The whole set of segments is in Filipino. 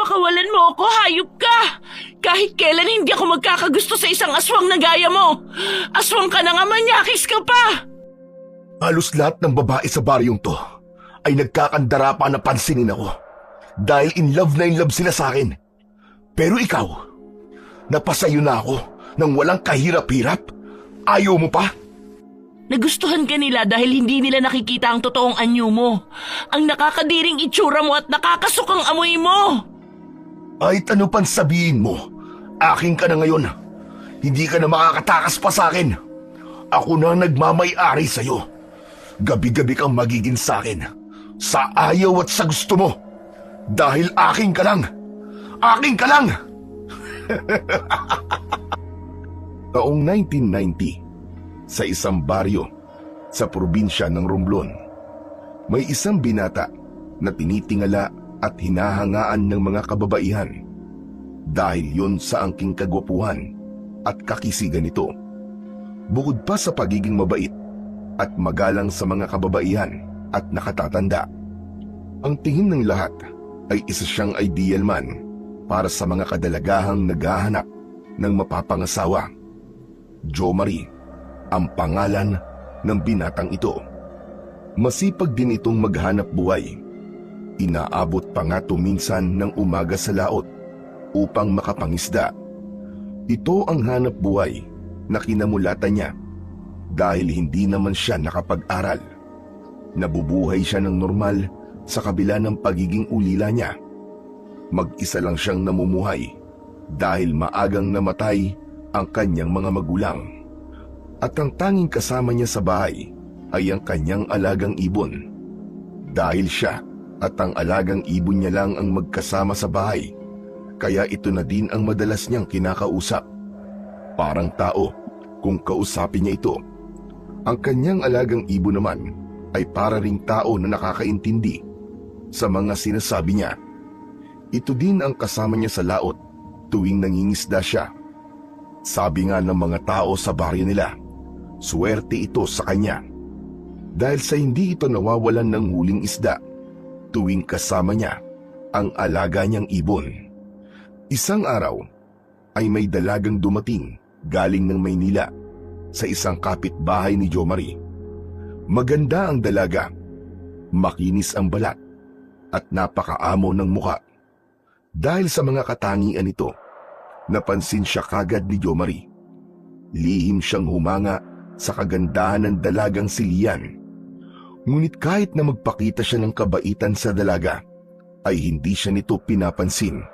Pakawalan mo ako, hayop ka! Kahit kailan hindi ako magkakagusto sa isang aswang na gaya mo! Aswang ka na nga, manyakis ka pa! Halos lahat ng babae sa baryong to ay nagkakandara pa na pansinin ako dahil in love sila sa akin. Pero ikaw, napasayo na ako nang walang kahirap-hirap. Ayaw mo pa? Nagustuhan ka nila dahil hindi nila nakikita ang totoong anyo mo. Ang nakakadiring itsura mo at nakakasukang amoy mo. Kahit ano pang sabihin mo, akin ka na ngayon. Hindi ka na makakatakas pa sa akin. Ako na ang nagmamay-ari sa'yo. Gabi-gabi kang magiging sa akin. Sa ayaw at sa gusto mo. Dahil akin ka lang. Akin ka lang! Taong 1990, sa isang baryo sa probinsya ng Romblon, may isang binata na tinitingala at hinahangaan ng mga kababaihan dahil yon sa angking kagwapuhan at kakisigan nito. Bukod pa sa pagiging mabait at magalang sa mga kababaihan at nakatatanda, ang tingin ng lahat ay isa siyang ideal man para sa mga kadalagahang naghahanap ng mapapangasawa. Jo Marie ang pangalan ng binatang ito. Masipag din itong maghanap buhay. Inaabot pa nga ito minsan ng umaga sa laot upang makapangisda. Ito ang hanap buhay na kinamulatan niya dahil hindi naman siya nakapag-aral. Nabubuhay siya ng normal sa kabila ng pagiging ulila niya. Mag-isa lang siyang namumuhay dahil maagang namatay ang kanyang mga magulang. At ang tanging kasama niya sa bahay ay ang kanyang alagang ibon. Dahil siya at ang alagang ibon niya lang ang magkasama sa bahay, kaya ito na din ang madalas niyang kinakausap. Parang tao kung kausapin niya ito. Ang kanyang alagang ibon naman ay para ring tao na nakakaintindi sa mga sinasabi niya. Ito din ang kasama niya sa laot tuwing nangingisda siya. Sabi nga ng mga tao sa baryo nila, swerte ito sa kanya dahil sa hindi ito nawawalan ng huling isda tuwing kasama niya ang alaga niyang ibon. Isang araw ay may dalagang dumating galing ng Maynila sa isang kapitbahay ni Jo Marie. Maganda ang dalaga, makinis ang balat at napakaamo ng muka. Dahil sa mga katangian nito, napansin siya kagad ni Jo Marie. Lihim siyang humanga sa kagandahan ng dalagang si Lian. Ngunit kahit na magpakita siya ng kabaitan sa dalaga, ay hindi siya nito pinapansin.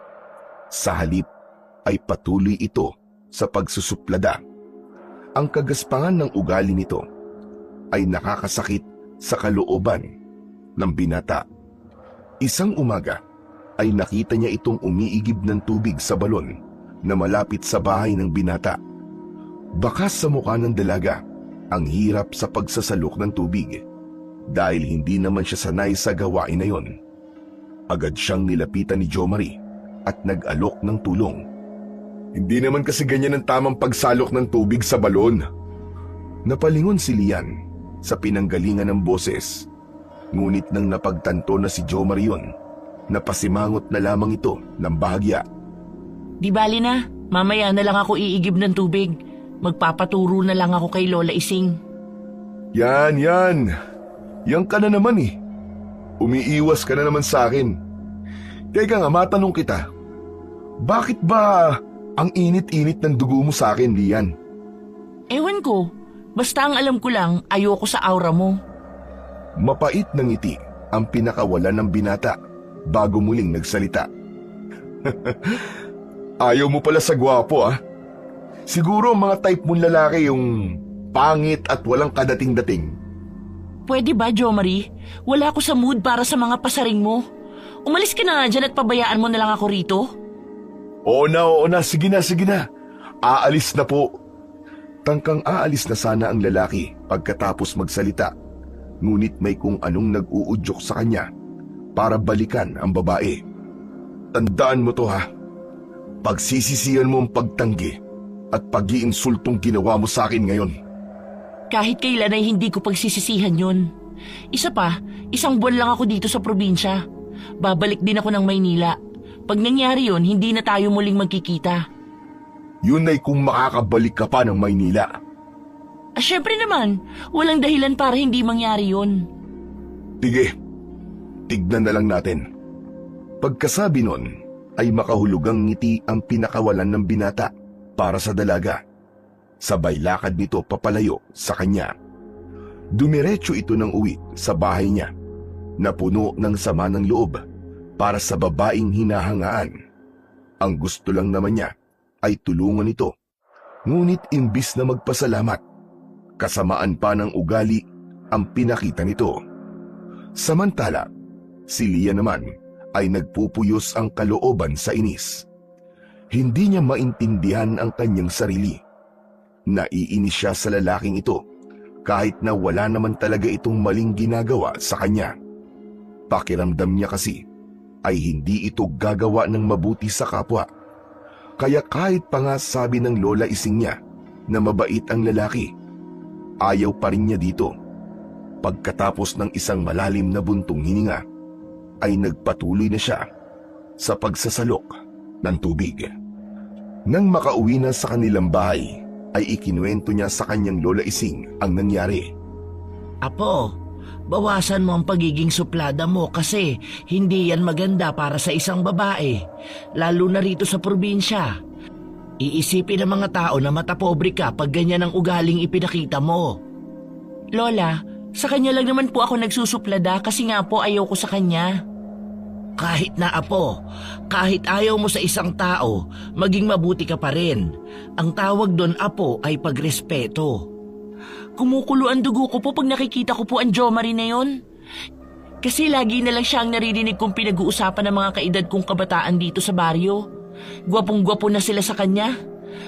Sa halip ay patuloy ito sa pagsusuplada. Ang kagaspangan ng ugali nito ay nakakasakit sa kalooban ng binata. Isang umaga ay nakita niya itong umiigib ng tubig sa balon na malapit sa bahay ng binata. Bakas sa mukha ng dalaga ang hirap sa pagsasalok ng tubig dahil hindi naman siya sanay sa gawain na yon. Agad siyang nilapitan ni Jo Marie at nag-alok ng tulong. Hindi naman kasi ganyan ang tamang pagsalok ng tubig sa balon. Napalingon si Lian sa pinanggalingan ng boses. Ngunit nang napagtanto na si Jo Marie yon, napasimangot na lamang ito ng bahagya. Di bali na, mamaya na lang ako iigib ng tubig. Magpapaturo na lang ako kay Lola Ising. Yan. Yan ka na naman eh. Umiiwas ka na naman sa akin. Teka nga, matanong kita. Bakit ba ang init-init ng dugo mo sa akin, Lian? Ewan ko, basta ang alam ko lang, ayoko sa aura mo. Mapait na ngiti ang pinakawalan ng binata bago muling nagsalita. Ayaw mo pala sa gwapo ah. Siguro mga type mong lalaki yung pangit at walang kadating-dating. Pwede ba, Jo Marie? Wala ako sa mood para sa mga pasaring mo. Umalis ka na nga dyan at pabayaan mo na lang ako rito. Oo na. Sige na. Aalis na po. Tangkang aalis na sana ang lalaki pagkatapos magsalita. Ngunit may kung anong nag-uudyok sa kanya para balikan ang babae. Tandaan mo to ha. Pagsisisihan mo ang pagtanggi at pag-iinsultong ginawa mo sa akin ngayon. Kahit kailan ay hindi ko pagsisisihan yun. Isa pa, 1 buwan lang ako dito sa probinsya. Babalik din ako ng Maynila. Pag nangyari yun, hindi na tayo muling magkikita. Yun ay kung makakabalik ka pa ng Maynila. Syempre naman, walang dahilan para hindi mangyari yun. Sige, tignan na lang natin. Pagkasabi nun, ay makahulugang ngiti ang pinakawalan ng binata para sa dalaga. Sabay lakad nito papalayo sa kanya. Dumiretso ito ng uwi sa bahay niya, na puno ng sama ng loob para sa babaeng hinahangaan. Ang gusto lang naman niya ay tulungan ito, ngunit imbis na magpasalamat, kasamaan pa ng ugali ang pinakita nito. Samantala, si Lia naman ay nagpupuyos ang kalooban sa inis. Hindi niya maintindihan ang kanyang sarili. Naiinis siya sa lalaking ito kahit na wala naman talaga itong maling ginagawa sa kanya. Pakiramdam niya kasi ay hindi ito gagawa ng mabuti sa kapwa. Kaya kahit pa nga sabi ng lola ising niya na mabait ang lalaki, ayaw pa rin niya dito. Pagkatapos ng isang malalim na buntong hininga, ay nagpatuloy na siya sa pagsasalok ng tubig. Nang makauwi na sa kanilang bahay, ay ikinuwento niya sa kanyang lola ising ang nangyari. Apo, bawasan mo ang pagiging suplada mo kasi hindi yan maganda para sa isang babae, lalo na rito sa probinsya. Iisipin ng mga tao na matapobre ka pag ganyan ang ugaling ipinakita mo. Lola, sa kanya lang naman po ako nagsusuplada kasi nga po ayaw ko sa kanya. Kahit na apo, kahit ayaw mo sa isang tao, maging mabuti ka pa rin. Ang tawag doon apo ay pagrespeto. Kumukulo ang dugo ko po pag nakikita ko po ang Jo Marie na yun. Kasi lagi na lang siya ang naririnig kong pinag-uusapan ng mga kaedad kong kabataan dito sa baryo. Gwapong-gwapo na sila sa kanya.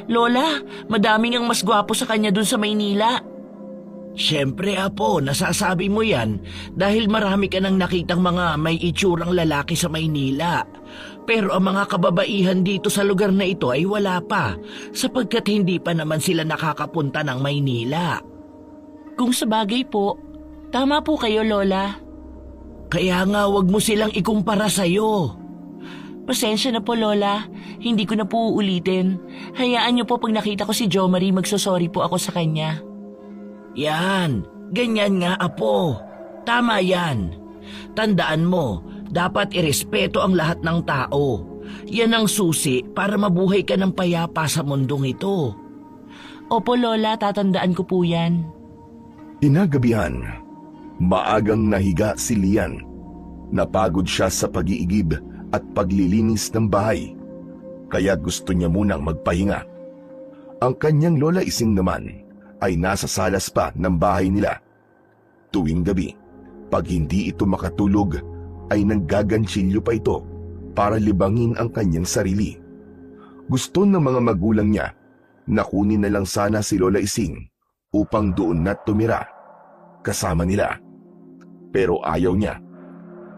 Lola, madaming ang mas gwapo sa kanya dun sa Maynila. Siyempre apo, nasasabi mo yan dahil marami ka nang nakitang mga may itsurang lalaki sa Maynila. Pero ang mga kababaihan dito sa lugar na ito ay wala pa sapagkat hindi pa naman sila nakakapunta ng Maynila. Kung sabagay po, tama po kayo Lola. Kaya nga wag mo silang ikumpara sa'yo. Pasensya na po Lola, hindi ko na po uulitin. Hayaan niyo po pag nakita ko si Jo Marie magsosorry po ako sa kanya. Yan, ganyan nga apo. Tama yan. Tandaan mo, dapat irespeto ang lahat ng tao. Yan ang susi para mabuhay ka ng payapa sa mundong ito. Opo Lola, tatandaan ko po yan. Inagabihan, maagang nahiga si Lian. Napagod siya sa pag-iigib at paglilinis ng bahay, kaya gusto niya munang magpahinga. Ang kanyang lola ising naman ay nasa salas pa ng bahay nila. Tuwing gabi, pag hindi ito makatulog, ay naggagansilyo pa ito para libangin ang kanyang sarili. Gusto ng mga magulang niya na kunin na lang sana si Lola Ising upang doon na tumira kasama nila. Pero ayaw niya.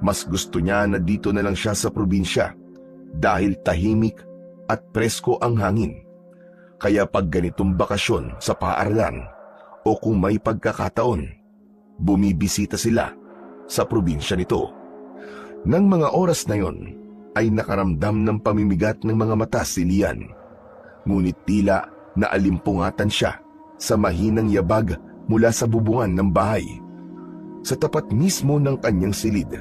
Mas gusto niya na dito na lang siya sa probinsya dahil tahimik at presko ang hangin. Kaya pag ganitong bakasyon sa paaralan o kung may pagkakataon, bumibisita sila sa probinsya nito. Nang mga oras na yon, ay nakaramdam ng pamimigat ng mga mata si Lian. Ngunit tila naalimpungatan siya sa mahinang yabag mula sa bubungan ng bahay. Sa tapat mismo ng kanyang silid,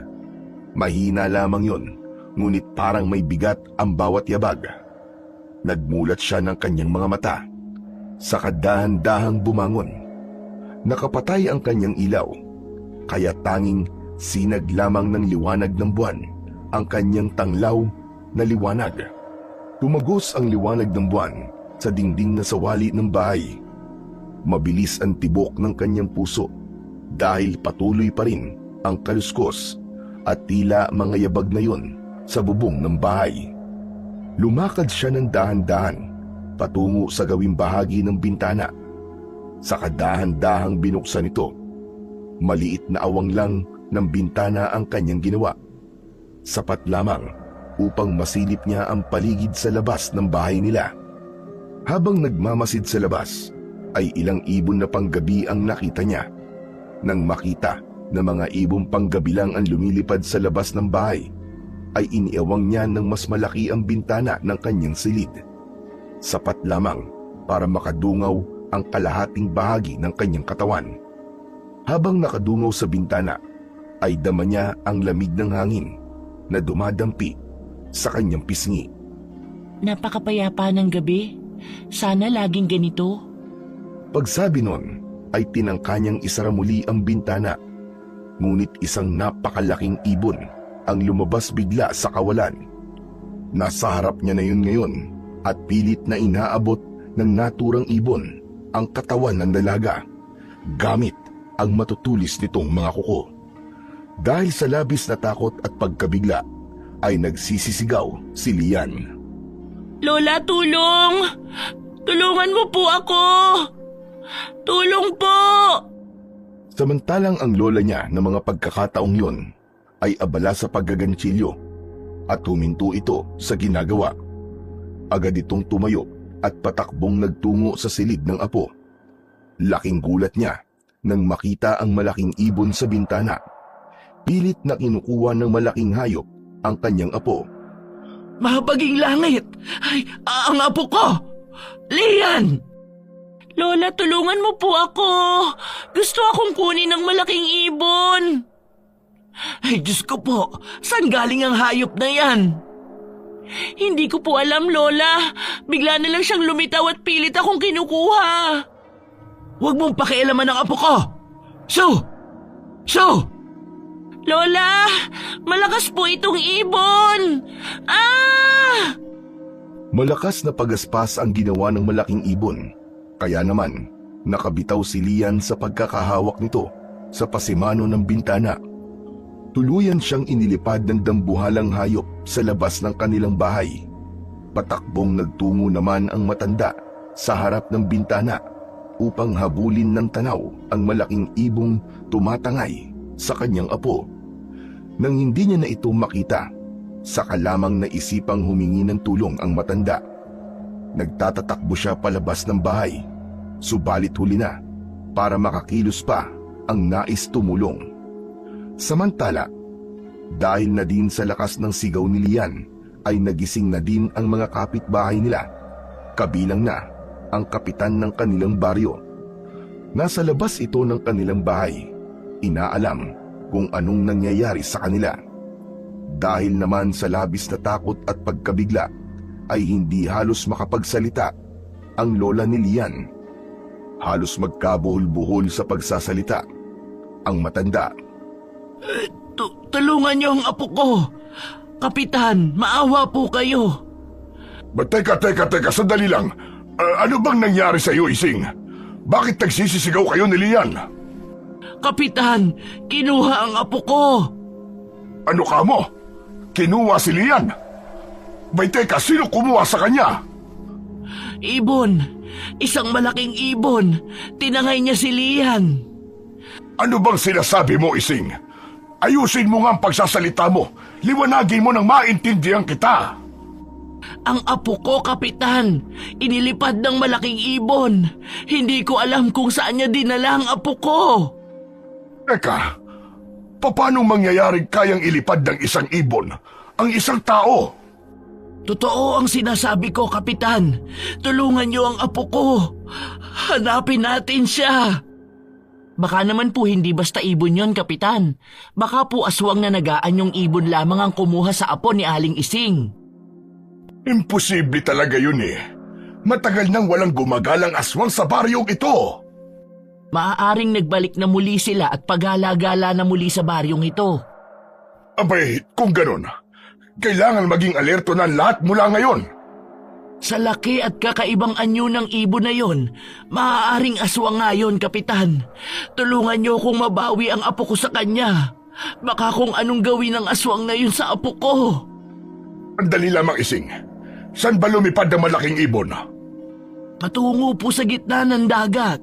mahina lamang yon, ngunit parang may bigat ang bawat yabag. Nagmulat siya ng kanyang mga mata. Saka dahan-dahang bumangon. Nakapatay ang kanyang ilaw, kaya tanging sinag lamang ng liwanag ng buwan ang kanyang tanglaw na liwanag. Tumagos ang liwanag ng buwan sa dingding na sawali ng bahay. Mabilis ang tibok ng kanyang puso dahil patuloy pa rin ang kaluskos at tila mga yabag na yon sa bubong ng bahay. Lumakad siya ng dahan-dahan patungo sa gawing bahagi ng bintana. Sa kadahan-dahang binuksan ito, maliit na awang lang ng bintana ang kanyang ginawa. Sapat lamang upang masilip niya ang paligid sa labas ng bahay nila. Habang nagmamasid sa labas, ay ilang ibon na panggabi ang nakita niya. Nang makita na mga ibong panggabi lang ang lumilipad sa labas ng bahay, ay iniawang niya ng mas malaki ang bintana ng kanyang silid. Sapat lamang para makadungaw ang kalahating bahagi ng kanyang katawan. Habang nakadungaw sa bintana, ay dama niya ang lamig ng hangin na dumadampi sa kanyang pisngi. Napakapayapa ng gabi. Sana laging ganito. Pagsabi nun, ay tinangka niyang isara muli ang bintana. Ngunit isang napakalaking ibon ang lumabas bigla sa kawalan. Nasa harap niya na yun ngayon at pilit na inaabot ng naturang ibon ang katawan ng dalaga gamit ang matutulis nitong mga kuko. Dahil sa labis na takot at pagkabigla ay nagsisisigaw si Lian. Lola, tulong! Tulungan mo po ako! Tulong po! Samantalang ang lola niya ng mga pagkakataong yon ay abala sa paggaganchilyo at huminto ito sa ginagawa. Agad itong tumayo at patakbong nagtungo sa silid ng apo. Laking gulat niya nang makita ang malaking ibon sa bintana. Pilit na kinukuha ng malaking hayop ang kanyang apo. Mahapaging langit! Ay, ang apo ko! Lian! Lola, tulungan mo po ako! Gusto akong kunin ng malaking ibon! Ay, Diyos ko po! Saan galing ang hayop na yan? Hindi ko po alam, Lola. Bigla na lang siyang lumitaw at pilit akong kinukuha. Huwag mong pakialaman ang apo ko! Su! Su! Lola! Malakas po itong ibon! Ah! Malakas na pagaspas ang ginawa ng malaking ibon. Kaya naman, nakabitaw si Lian sa pagkakahawak nito sa pasimano ng bintana. Tuluyan siyang inilipad ng dambuhalang hayop sa labas ng kanilang bahay. Patakbong nagtungo naman ang matanda sa harap ng bintana upang habulin ng tanaw ang malaking ibong tumatangay sa kanyang apo. Nang hindi niya na ito makita, saka lamang naisipang humingi ng tulong ang matanda. Nagtatatakbo siya palabas ng bahay, subalit huli na para makakilos pa ang nais tumulong. Samantala, dahil na din sa lakas ng sigaw ni Lian, ay nagising na din ang mga kapitbahay nila, kabilang na ang kapitan ng kanilang baryo. Nasa labas ito ng kanilang bahay, inaalam kung anong nangyayari sa kanila. Dahil naman sa labis na takot at pagkabigla, ay hindi halos makapagsalita ang lola ni Lian. Halos magkabuhol-buhol sa pagsasalita ang matanda. Tulungan niyo ang apo ko. Kapitan, maawa po kayo. Teka, sandali lang. Ano bang nangyari sa iyo, Ising? Bakit nagsisisigaw kayo ni Lian? Kapitan, kinuha ang apo ko. Ano ka mo? Kinuha si Lian? Teka, sino kumuha sa kanya? Ibon. Isang malaking ibon. Tinangay niya si Lian. Ano bang sinasabi mo, Ising? Ayusin mo nga ang pagsasalita mo. Liwanagin mo nang maintindihan kita. Ang apo ko, Kapitan. Inilipad ng malaking ibon. Hindi ko alam kung saan niya dinala ang apo ko. Teka, paano mangyayaring kayang ilipad ng isang ibon ang isang tao? Totoo ang sinasabi ko, Kapitan. Tulungan niyo ang apo ko. Hanapin natin siya. Baka naman po hindi basta ibon yon, Kapitan. Baka po aswang na nagaan yung ibon lamang ang kumuha sa apo ni Aling Ising. Imposible talaga yun eh. Matagal nang walang gumagalang aswang sa baryong ito. Maaaring nagbalik na muli sila at pagala-gala na muli sa baryong ito. Abay, kung ganun, kailangan maging alerto na lahat mula ngayon. Sa laki at kakaibang anyo ng ibon na yon, maaaring aswang nga yun, Kapitan. Tulungan niyo kung mabawi ang apo ko sa kanya. Baka kung anong gawin ng aswang na yun sa apo ko. Andali lamang, Ising. Saan ba lumipad ang malaking ibon? Patungo po sa gitna ng dagat.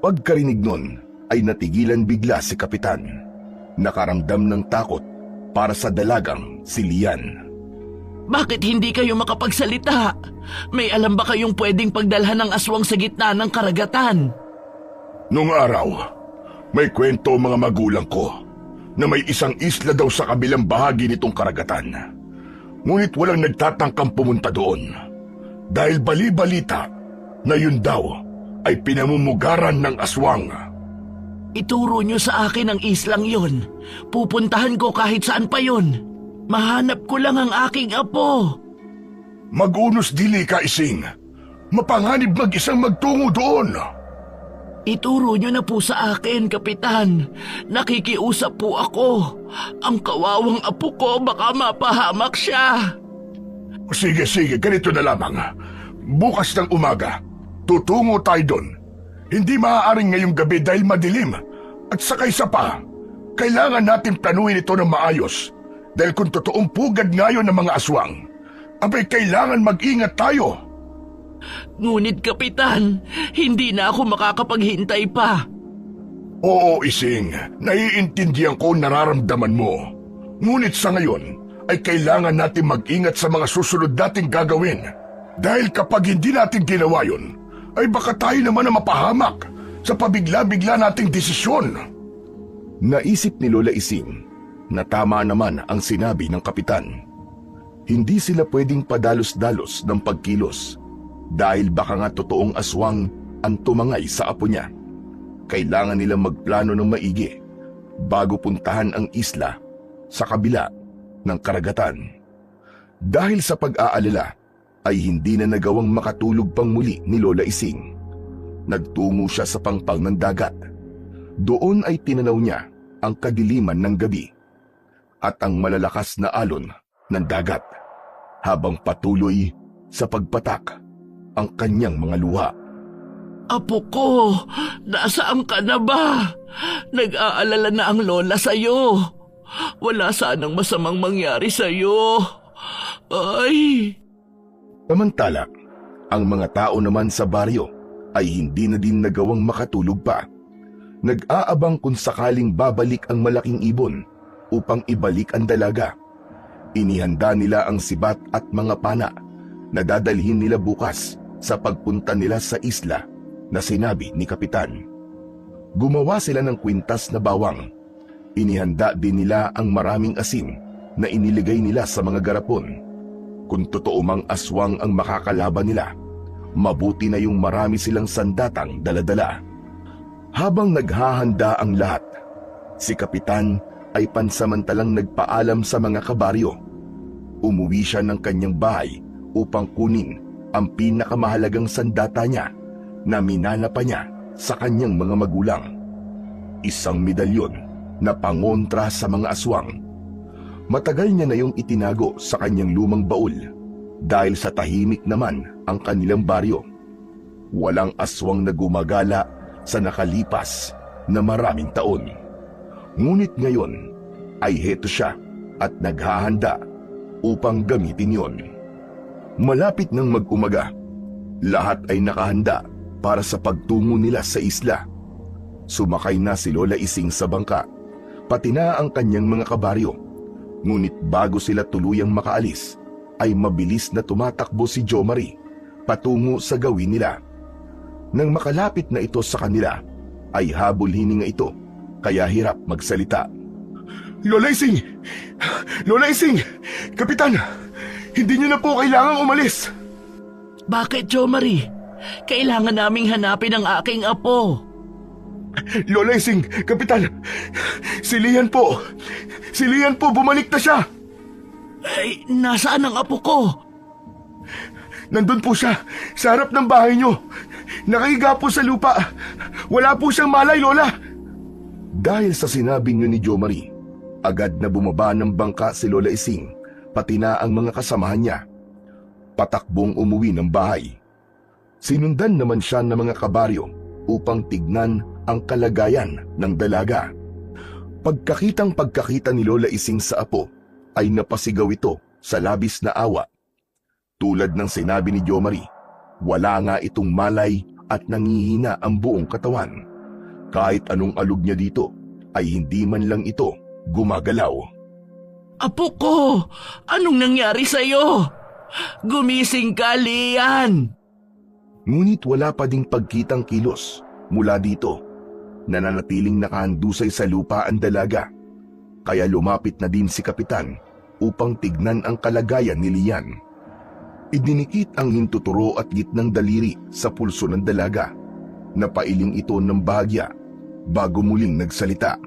Pagkarinig nun, ay natigilan bigla si Kapitan. Nakaramdam ng takot para sa dalagang si Lian. Bakit hindi kayo makapagsalita? May alam ba kayong pwedeng pagdalhan ng aswang sa gitna ng karagatan? Nung araw, may kwento ang mga magulang ko. na may isang isla daw sa kabilang bahagi nitong karagatan. Ngunit walang nagtatangkang pumunta doon dahil bali-balita na yun daw ay pinamumugaran ng aswang. Ituro niyo sa akin ang islang yon. Pupuntahan ko kahit saan pa yon. Mahanap ko lang ang aking apo. Mag-unos dili ka, Ising. Mapanganib mag-isang magtungo doon. Ituro niyo na po sa akin, Kapitan. Nakikiusap po ako. Ang kawawang apo ko baka mapahamak siya. Sige, ganito na lamang. Bukas ng umaga, tutungo tayo doon. Hindi maaaring ngayong gabi dahil madilim. At saka isa pa, kailangan natin planuhin ito ng maayos. Dahil kung totoong pugad ngayon ng mga aswang, abay kailangan mag-ingat tayo. Ngunit, Kapitan, hindi na ako makakapaghintay pa. Oo, Ising. Naiintindihan ko ang nararamdaman mo. Ngunit sa ngayon, ay kailangan natin mag-ingat sa mga susunod nating gagawin. Dahil kapag hindi natin ginawa yun, ay baka tayo naman na mapahamak sa pabigla-bigla nating desisyon. Naisip ni Lola Ising na tama naman ang sinabi ng kapitan. Hindi sila pwedeng padalos-dalos ng pagkilos dahil baka nga totoong aswang ang tumangay sa apo niya. Kailangan nilang magplano ng maigi bago puntahan ang isla sa kabila ng karagatan. Dahil sa pag-aalala, ay hindi na nagawang makatulog pang muli ni Lola Ising. Nagtungo siya sa pangpang ng dagat. Doon ay tinanaw niya ang kadiliman ng gabi at ang malalakas na alon ng dagat habang patuloy sa pagpatak ang kanyang mga luha. Apo ko, nasaan ka na ba? Nag-aalala na ang lola sa'yo. Wala sanang masamang mangyari sa'yo. Ay! Samantala, ang mga tao naman sa baryo ay hindi na din nagawang makatulog pa. Nag-aabang kung sakaling babalik ang malaking ibon upang ibalik ang dalaga. Inihanda nila ang sibat at mga pana na dadalhin nila bukas sa pagpunta nila sa isla na sinabi ni Kapitan. Gumawa sila ng kwintas na bawang. Inihanda din nila ang maraming asin na iniligay nila sa mga garapon. Kung totoo mang aswang ang makakalaban nila, mabuti na yung marami silang sandatang daladala. Habang naghahanda ang lahat, si Kapitan ay pansamantalang nagpaalam sa mga kabaryo. Umuwi siya ng kanyang bahay upang kunin ang pinakamahalagang sandata niya na minana pa niya sa kanyang mga magulang. Isang medalyon na pangontra sa mga aswang. Matagal niya na yung itinago sa kanyang lumang baul dahil sa tahimik naman ang kanilang baryo. Walang aswang na gumagala sa nakalipas na maraming taon. Ngunit ngayon ay heto siya at naghahanda upang gamitin yon. Malapit nang mag-umaga, lahat ay nakahanda para sa pagtungo nila sa isla. Sumakay na si Lola Ising sa bangka, pati na ang kanyang mga kabaryo. Ngunit bago sila tuluyang makaalis, ay mabilis na tumatakbo si Jo Marie patungo sa gawin nila. Nang makalapit na ito sa kanila, ay habol hininga ito, kaya hirap magsalita. Lola Ising! Lola Ising! Kapitan! Hindi niyo na po kailangang umalis! Bakit, Jo Marie? Kailangan naming hanapin ang aking apo. Lola Ising! Kapitan! Si Lian po! Si Lian po! Bumalik na siya! Ay, nasaan ang apo ko? Nandun po siya, sa harap ng bahay niyo. Nakahiga po sa lupa. Wala po siyang malay, Lola. Dahil sa sinabing yun ni Jo Marie, agad na bumaba ng bangka si Lola Ising, pati na ang mga kasamahan niya. Patakbong umuwi ng bahay. Sinundan naman siya ng mga kabaryo upang tignan ang kalagayan ng dalaga. Pagkakita ni Lola Ising sa apo, ay napasigaw ito sa labis na awa. Tulad ng sinabi ni Jo Marie, wala nga itong malay at nangihina ang buong katawan. Kahit anong alog niya dito, ay hindi man lang ito gumagalaw. Apo ko! Anong nangyari sa'yo? Gumising ka, Lian! Ngunit wala pa ding pagkitang kilos mula dito. Nananatiling nakahandusay sa lupa ang dalaga. kaya lumapit na din si Kapitan upang tignan ang kalagayan ni Lian. Idinikit ang hintuturo at gitnang daliri sa pulso ng dalaga. Napailing ito ng bahagya bago muling nagsalita.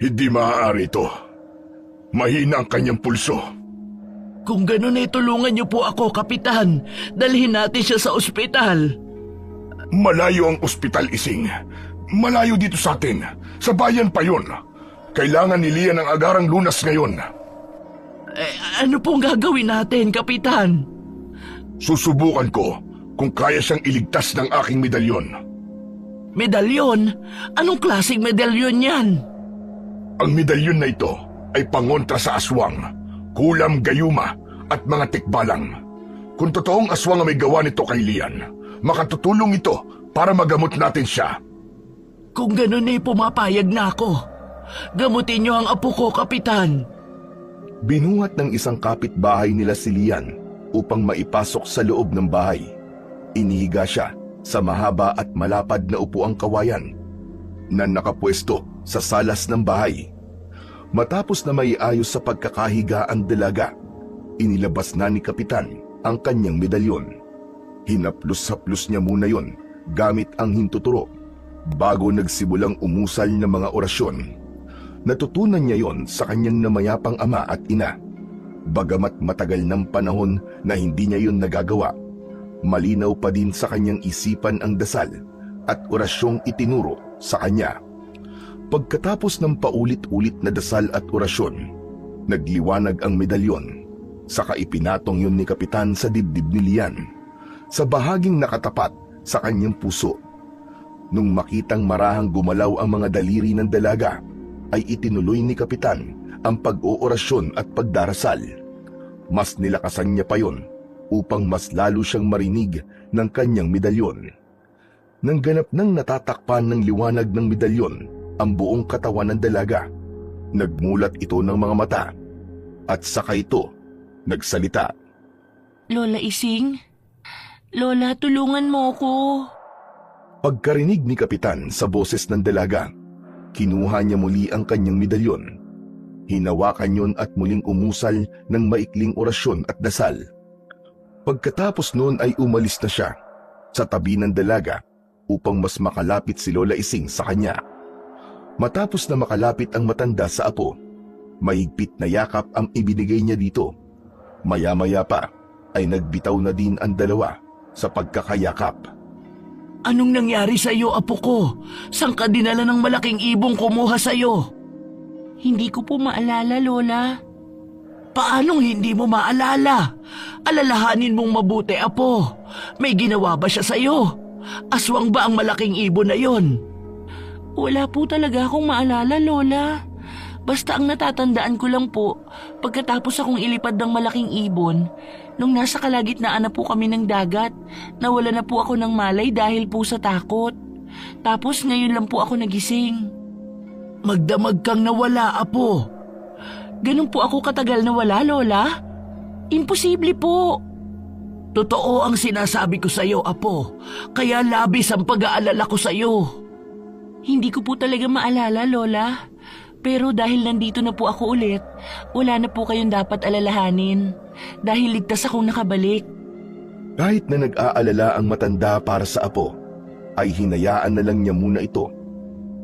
Hindi maaari ito. Mahina ang kanyang pulso. Kung ganun ay tulungan niyo po ako, Kapitan. Dalhin natin siya sa ospital. Malayo ang ospital, Ising. Malayo dito sa atin. Sa bayan pa yun. Kailangan ni Lian ng agarang lunas ngayon. Ano pong gagawin natin, Kapitan? Susubukan ko kung kaya siyang iligtas ng aking medalyon. Medalyon? Anong klaseng medalyon yan? Ang medalyon na ito ay pangontra sa aswang, kulam gayuma at mga tikbalang. Kung totoong aswang ang may gawa nito kay Lian, makatutulong ito para magamot natin siya. Kung ganun ay pumapayag na ako. Gamutin niyo ang apo ko, Kapitan. Binuhat ng isang kapitbahay nila si Lian upang maipasok sa loob ng bahay. Inihiga siya sa mahaba at malapad na upuang kawayan na nakapwesto sa salas ng bahay. Matapos na maiayos sa pagkakahiga ang dalaga, inilabas na ni Kapitan ang kanyang medalyon. Hinaplos-haplos niya muna yon gamit ang hintuturo bago nagsimulang umusal ng mga orasyon. Natutunan niya yon sa kanyang namayapang ama at ina. Bagamat matagal ng panahon na hindi niya yon nagagawa, malinaw pa din sa kanyang isipan ang dasal at orasyong itinuro sa kanya. Pagkatapos ng paulit-ulit na dasal at orasyon, nagliwanag ang medalyon. Saka ipinatong yun ni Kapitan sa dibdib ni Lian, sa bahaging nakatapat sa kanyang puso. Nung makitang marahang gumalaw ang mga daliri ng dalaga, ay itinuloy ni Kapitan ang pag-oorasyon at pagdarasal. Mas nilakasan niya pa yon upang mas lalo siyang marinig ng kanyang medalyon. Nang ganap nang natatakpan ng liwanag ng medalyon ang buong katawan ng dalaga, nagmulat ito ng mga mata at saka ito nagsalita. Lola Ising? Lola, tulungan mo ko. Pagkarinig ni Kapitan sa boses ng dalaga, kinuha niya muli ang kanyang medalyon. Hinawakan yon at muling umusal ng maikling orasyon at dasal. Pagkatapos noon ay umalis na siya sa tabi ng dalaga upang mas makalapit si Lola Ising sa kanya. Matapos na makalapit ang matanda sa apo, mahigpit na yakap ang ibinigay niya dito. Maya-maya pa ay nagbitaw na din ang dalawa sa pagkakayakap. Anong nangyari sa iyo, apo ko? Saan ka dinala ng malaking ibong kumuha sa iyo? Hindi ko po maalala, Lola. Paanong hindi mo maalala? Alalahanin mong mabuti, apo. May ginawa ba siya sa iyo? Aswang ba ang malaking ibon na yon? Wala po talaga akong maalala, Lola. Basta ang natatandaan ko lang po, pagkatapos akong ilipad ng malaking ibon, nung nasa kalagitnaan na po kami ng dagat, nawala na po ako ng malay dahil po sa takot. Tapos ngayon lang po ako nagising. Magdamag kang nawala, apo. Ganun po ako katagal nawala, Lola? Imposible po. Totoo ang sinasabi ko sa iyo, apo. Kaya labis ang pag-aalala ko sa iyo. Hindi ko po talaga maalala, Lola. Pero dahil nandito na po ako ulit, wala na po kayong dapat alalahanin. Dahil ligtas akong nakabalik. Kahit na nag-aalala ang matanda para sa apo, ay hinayaan na lang niya muna ito.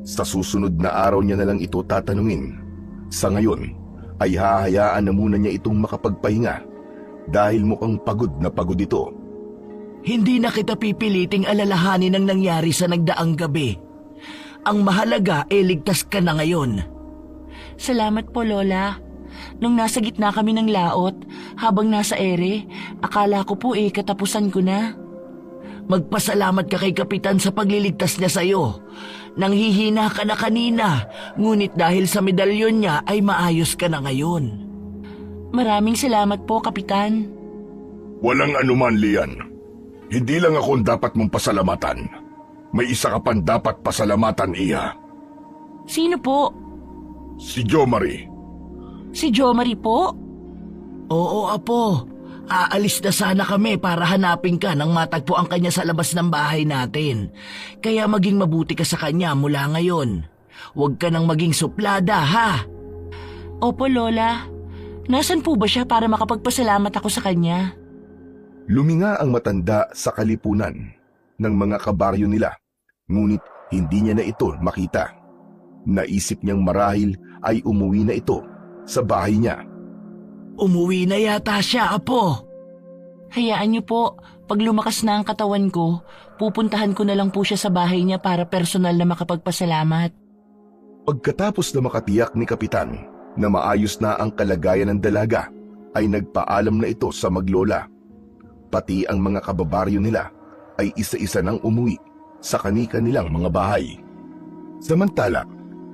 Sa susunod na araw niya na lang ito tatanungin. Sa ngayon, ay hahayaan na muna niya itong makapagpahinga dahil mukhang pagod na pagod ito. Hindi na kita pipiliting alalahanin ang nangyari sa nagdaang gabi. Ang mahalaga ay ligtas ka na ngayon. Salamat po, Lola. Nung nasa gitna kami ng laot, habang nasa ere, akala ko po katapusan ko na. Magpasalamat ka kay Kapitan sa pagliligtas niya sa iyo. Nanghihina ka na kanina, ngunit dahil sa medalyon niya ay maayos ka na ngayon. Maraming salamat po, Kapitan. Walang anuman, Lian. Hindi lang ako ang dapat mong pasalamatan. May isa ka pang dapat pasalamatan, Iha. Sino po? Si Jomari. Si Jomari po? Oo, apo. Aalis na sana kami para hanapin ka nang matagpuan kanya sa labas ng bahay natin. Kaya maging mabuti ka sa kanya mula ngayon. Huwag ka nang maging suplada, ha? Opo, Lola. Nasaan po ba siya para makapagpasalamat ako sa kanya? Luminga ang matanda sa kalipunan ng mga kabaryo nila, ngunit hindi niya na ito makita. Naisip niyang marahil ay umuwi na ito sa bahay niya. Umuwi na yata siya, Apo. Hayaan niyo po, pag lumakas na ang katawan ko, pupuntahan ko na lang po siya sa bahay niya para personal na makapagpasalamat. Pagkatapos na makatiyak ni Kapitan na maayos na ang kalagayan ng dalaga, ay nagpaalam na ito sa maglola. Pati ang mga kababaryo nila ay isa-isa nang umuwi sa kani-kanilang mga bahay. Samantala,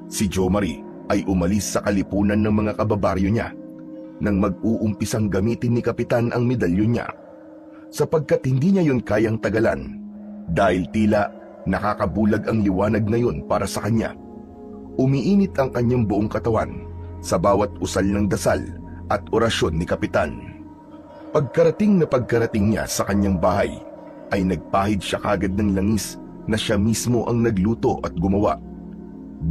si Jo Marie ay umalis sa kalipunan ng mga kababaryo niya nang mag-uumpisang gamitin ni Kapitan ang medalyon niya, sapagkat hindi niya yun kayang tagalan dahil tila nakakabulag ang liwanag na yun para sa kanya. Umiinit ang kanyang buong katawan sa bawat usal ng dasal at orasyon ni Kapitan. Pagkarating niya sa kanyang bahay, ay nagpahid siya kagad ng langis na siya mismo ang nagluto at gumawa.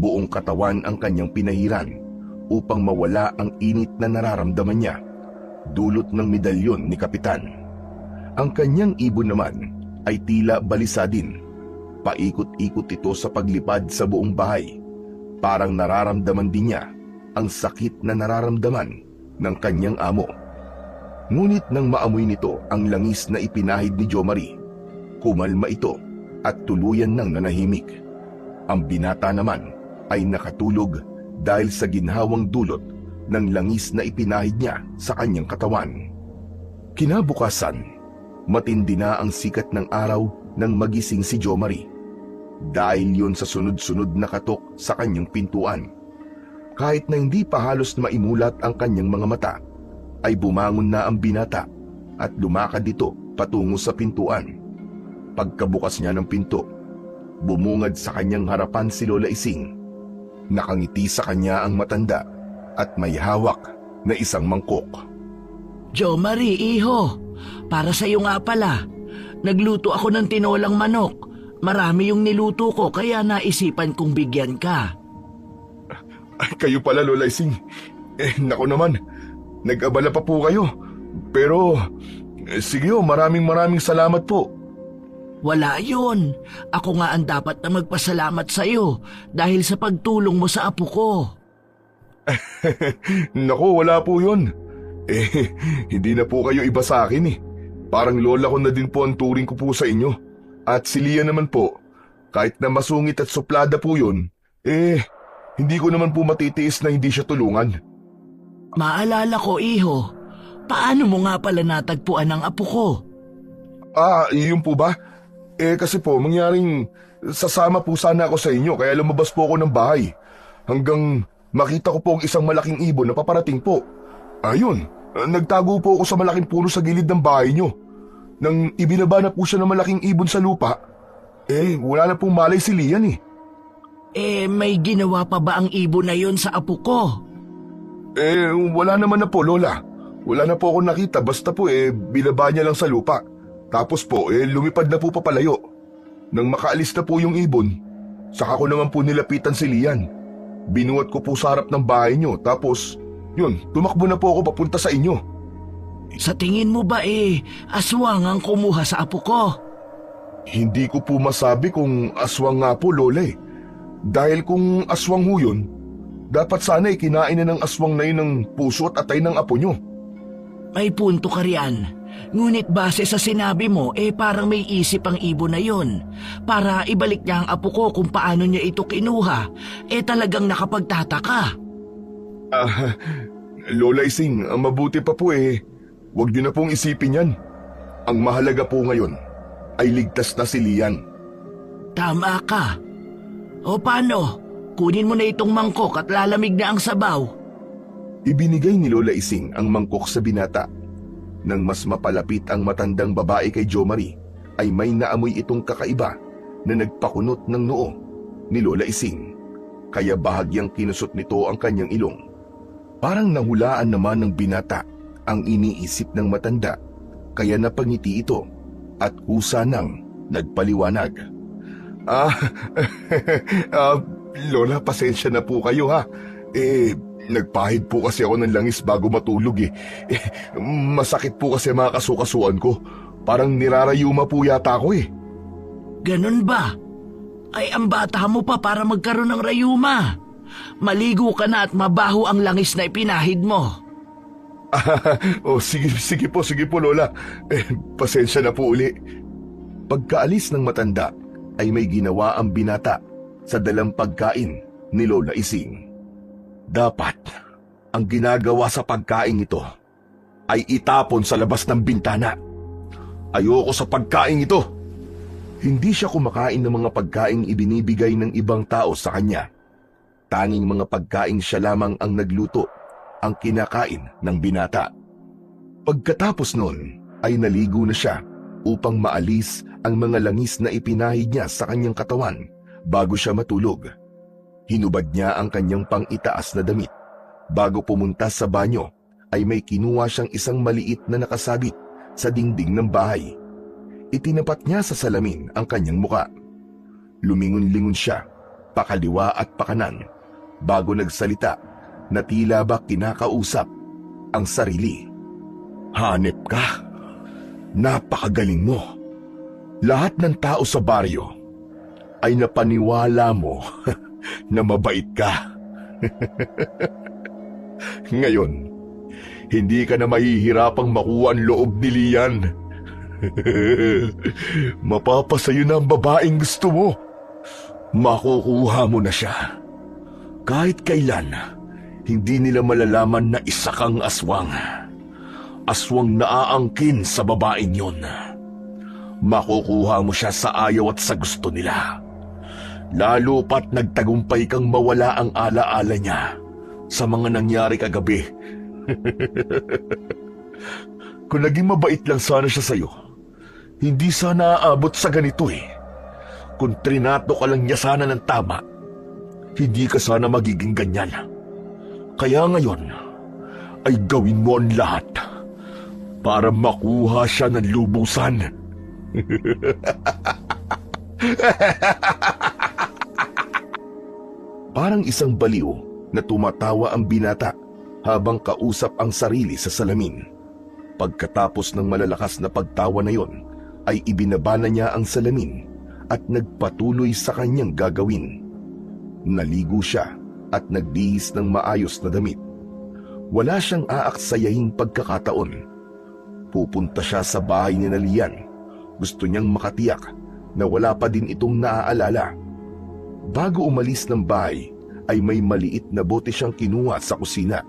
Buong katawan ang kanyang pinahiran upang mawala ang init na nararamdaman niya, dulot ng medalyon ni Kapitan. Ang kanyang ibon naman ay tila balisa din. Paikot-ikot ito sa paglipad sa buong bahay. Parang nararamdaman din niya ang sakit na nararamdaman ng kanyang amo. Ngunit nang maamoy nito ang langis na ipinahid ni Jo Marie, kumalma ito at tuluyan nang nanahimik. Ang binata naman ay nakatulog dahil sa ginhawang dulot ng langis na ipinahid niya sa kanyang katawan. Kinabukasan, matindi na ang sikat ng araw nang magising si Jo Marie. Dahil yun sa sunod-sunod na katok sa kanyang pintuan. Kahit na hindi pa halos maimulat ang kanyang mga mata, ay bumangon na ang binata at lumakad dito patungo sa pintuan. Pagkabukas niya ng pinto, bumungad sa kanyang harapan si Lola Ising. Nakangiti sa kanya ang matanda at may hawak na isang mangkok. Jo Marie, iho, para sa iyo nga pala. Nagluto ako ng tinolang manok. Marami yung niluto ko kaya naisipan kong bigyan ka. Ay, kayo pala, Lola Ising. Naku naman, nag-abala pa po kayo. Pero, sige ho, maraming salamat po. Wala yun. Ako nga ang dapat na magpasalamat sa iyo dahil sa pagtulong mo sa apo ko. Naku, wala po yun. Hindi na po kayo iba sa akin eh. Parang lola ko na din po ang turing ko po sa inyo. At si Lia naman po, kahit na masungit at suplada po yun, hindi ko naman po matitiis na hindi siya tulungan. Maalala ko, iho. Paano mo nga pala natagpuan ang apo ko? Iyon po ba? Kasi po, mangyaring sasama po sana ako sa inyo kaya lumabas po ako ng bahay. Hanggang makita ko po ang isang malaking ibon na paparating po. Ayun, nagtago po ako sa malaking puno sa gilid ng bahay nyo. Nang ibinaba na po siya ng malaking ibon sa lupa, wala na pong malay si Lian eh. May ginawa pa ba ang ibon na yon sa apo ko? Wala naman na po, Lola. Wala na po ako nakita, basta po binaba niya lang sa lupa. Tapos po, lumipad na po papalayo. Nang makaalis na po yung ibon, saka ko naman po nilapitan si Lian. Binuhat ko po sa harap ng bahay nyo, tapos, yun, tumakbo na po ako papunta sa inyo. Sa tingin mo ba aswang ang kumuha sa apo ko? Hindi ko po masabi kung aswang nga po, Lola eh. Dahil kung aswang ho yun, dapat sana kinain na ng aswang na yun ng puso at atay ng apo nyo. May punto ka riyan. Ngunit base sa sinabi mo, parang may isip ang ibon na yun. Para ibalik niya ang apo ko kung paano niya ito kinuha, talagang nakapagtataka. Lola Ising, ang mabuti pa po huwag niyo na pong isipin yan. Ang mahalaga po ngayon ay ligtas na si Lian. Tama ka. O paano? Kunin mo na itong mangkok at lalamig na ang sabaw. Ibinigay ni Lola Ising ang mangkok sa binata. Nang mas mapalapit ang matandang babae kay Jo Marie, ay may naamoy itong kakaiba na nagpakunot ng noo ni Lola Ising. Kaya bahagyang kinusot nito ang kanyang ilong. Parang nahulaan naman ng binata ang iniisip ng matanda, kaya napangiti ito at kusa nang nagpaliwanag. Lola, pasensya na po kayo ha. Nagpahid po kasi ako ng langis bago matulog eh. Masakit po kasi mga kasukasuan ko. Parang nirarayuma po yata ako eh. Ganun ba? Ay, ang bata mo pa para magkaroon ng rayuma. Maligo ka na at mabaho ang langis na ipinahid mo. Sige po Lola. Pasensya na po uli. Pagkaalis ng matanda ay may ginawa ang binata sa dalang pagkain ni Lola Ising. Dapat ang ginagawa sa pagkain ito ay itapon sa labas ng bintana. Ayoko sa pagkain ito. Hindi siya kumakain ng mga pagkaing ibinibigay ng ibang tao sa kanya. Tanging mga pagkain siya lamang ang nagluto, ang kinakain ng binata. Pagkatapos nun ay naligo na siya upang maalis ang mga langis na ipinahid niya sa kanyang katawan bago siya matulog. Hinubad niya ang kanyang pang-itaas na damit. Bago pumunta sa banyo ay may kinuha siyang isang maliit na nakasabit sa dingding ng bahay. Itinapat niya sa salamin ang kanyang muka. Lumingon-lingon siya, pakaliwa at pakanan, bago nagsalita na tila ba kinakausap ang sarili. Hanep ka. Napakagaling mo. Lahat ng tao sa baryo ay napaniwala mo na mabait ka. Ngayon, hindi ka na mahihirapang makuha ang loob ni Lian. Mapapasayo na ang babaeng gusto mo. Makukuha mo na siya. Kahit kailan, hindi nila malalaman na isa kang aswang. Aswang naaangkin sa babaeng yon. Makukuha mo siya sa ayaw at sa gusto nila. Lalo pat nagtagumpay kang mawala ang alaala niya sa mga nangyari kagabi. Kung naging mabait lang sana siya sa'yo, hindi sana aabot sa ganito eh. Kung trinato ka lang niya sana ng tama, hindi ka sana magiging ganyan. Kaya ngayon, ay gawin mo ang lahat para makuha siya ng lubusan. Parang isang baliw na tumatawa ang binata habang kausap ang sarili sa salamin. Pagkatapos ng malalakas na pagtawa na yon, ay ibinaba na niya ang salamin at nagpatuloy sa kanyang gagawin. Naligo siya at nagbihis ng maayos na damit. Wala siyang aaksayahing pagkakataon. Pupunta siya sa bahay ni Lian. Gusto niyang makatiyak na wala pa din itong naaalala. Bago umalis ng bahay, ay may maliit na bote siyang kinuha sa kusina.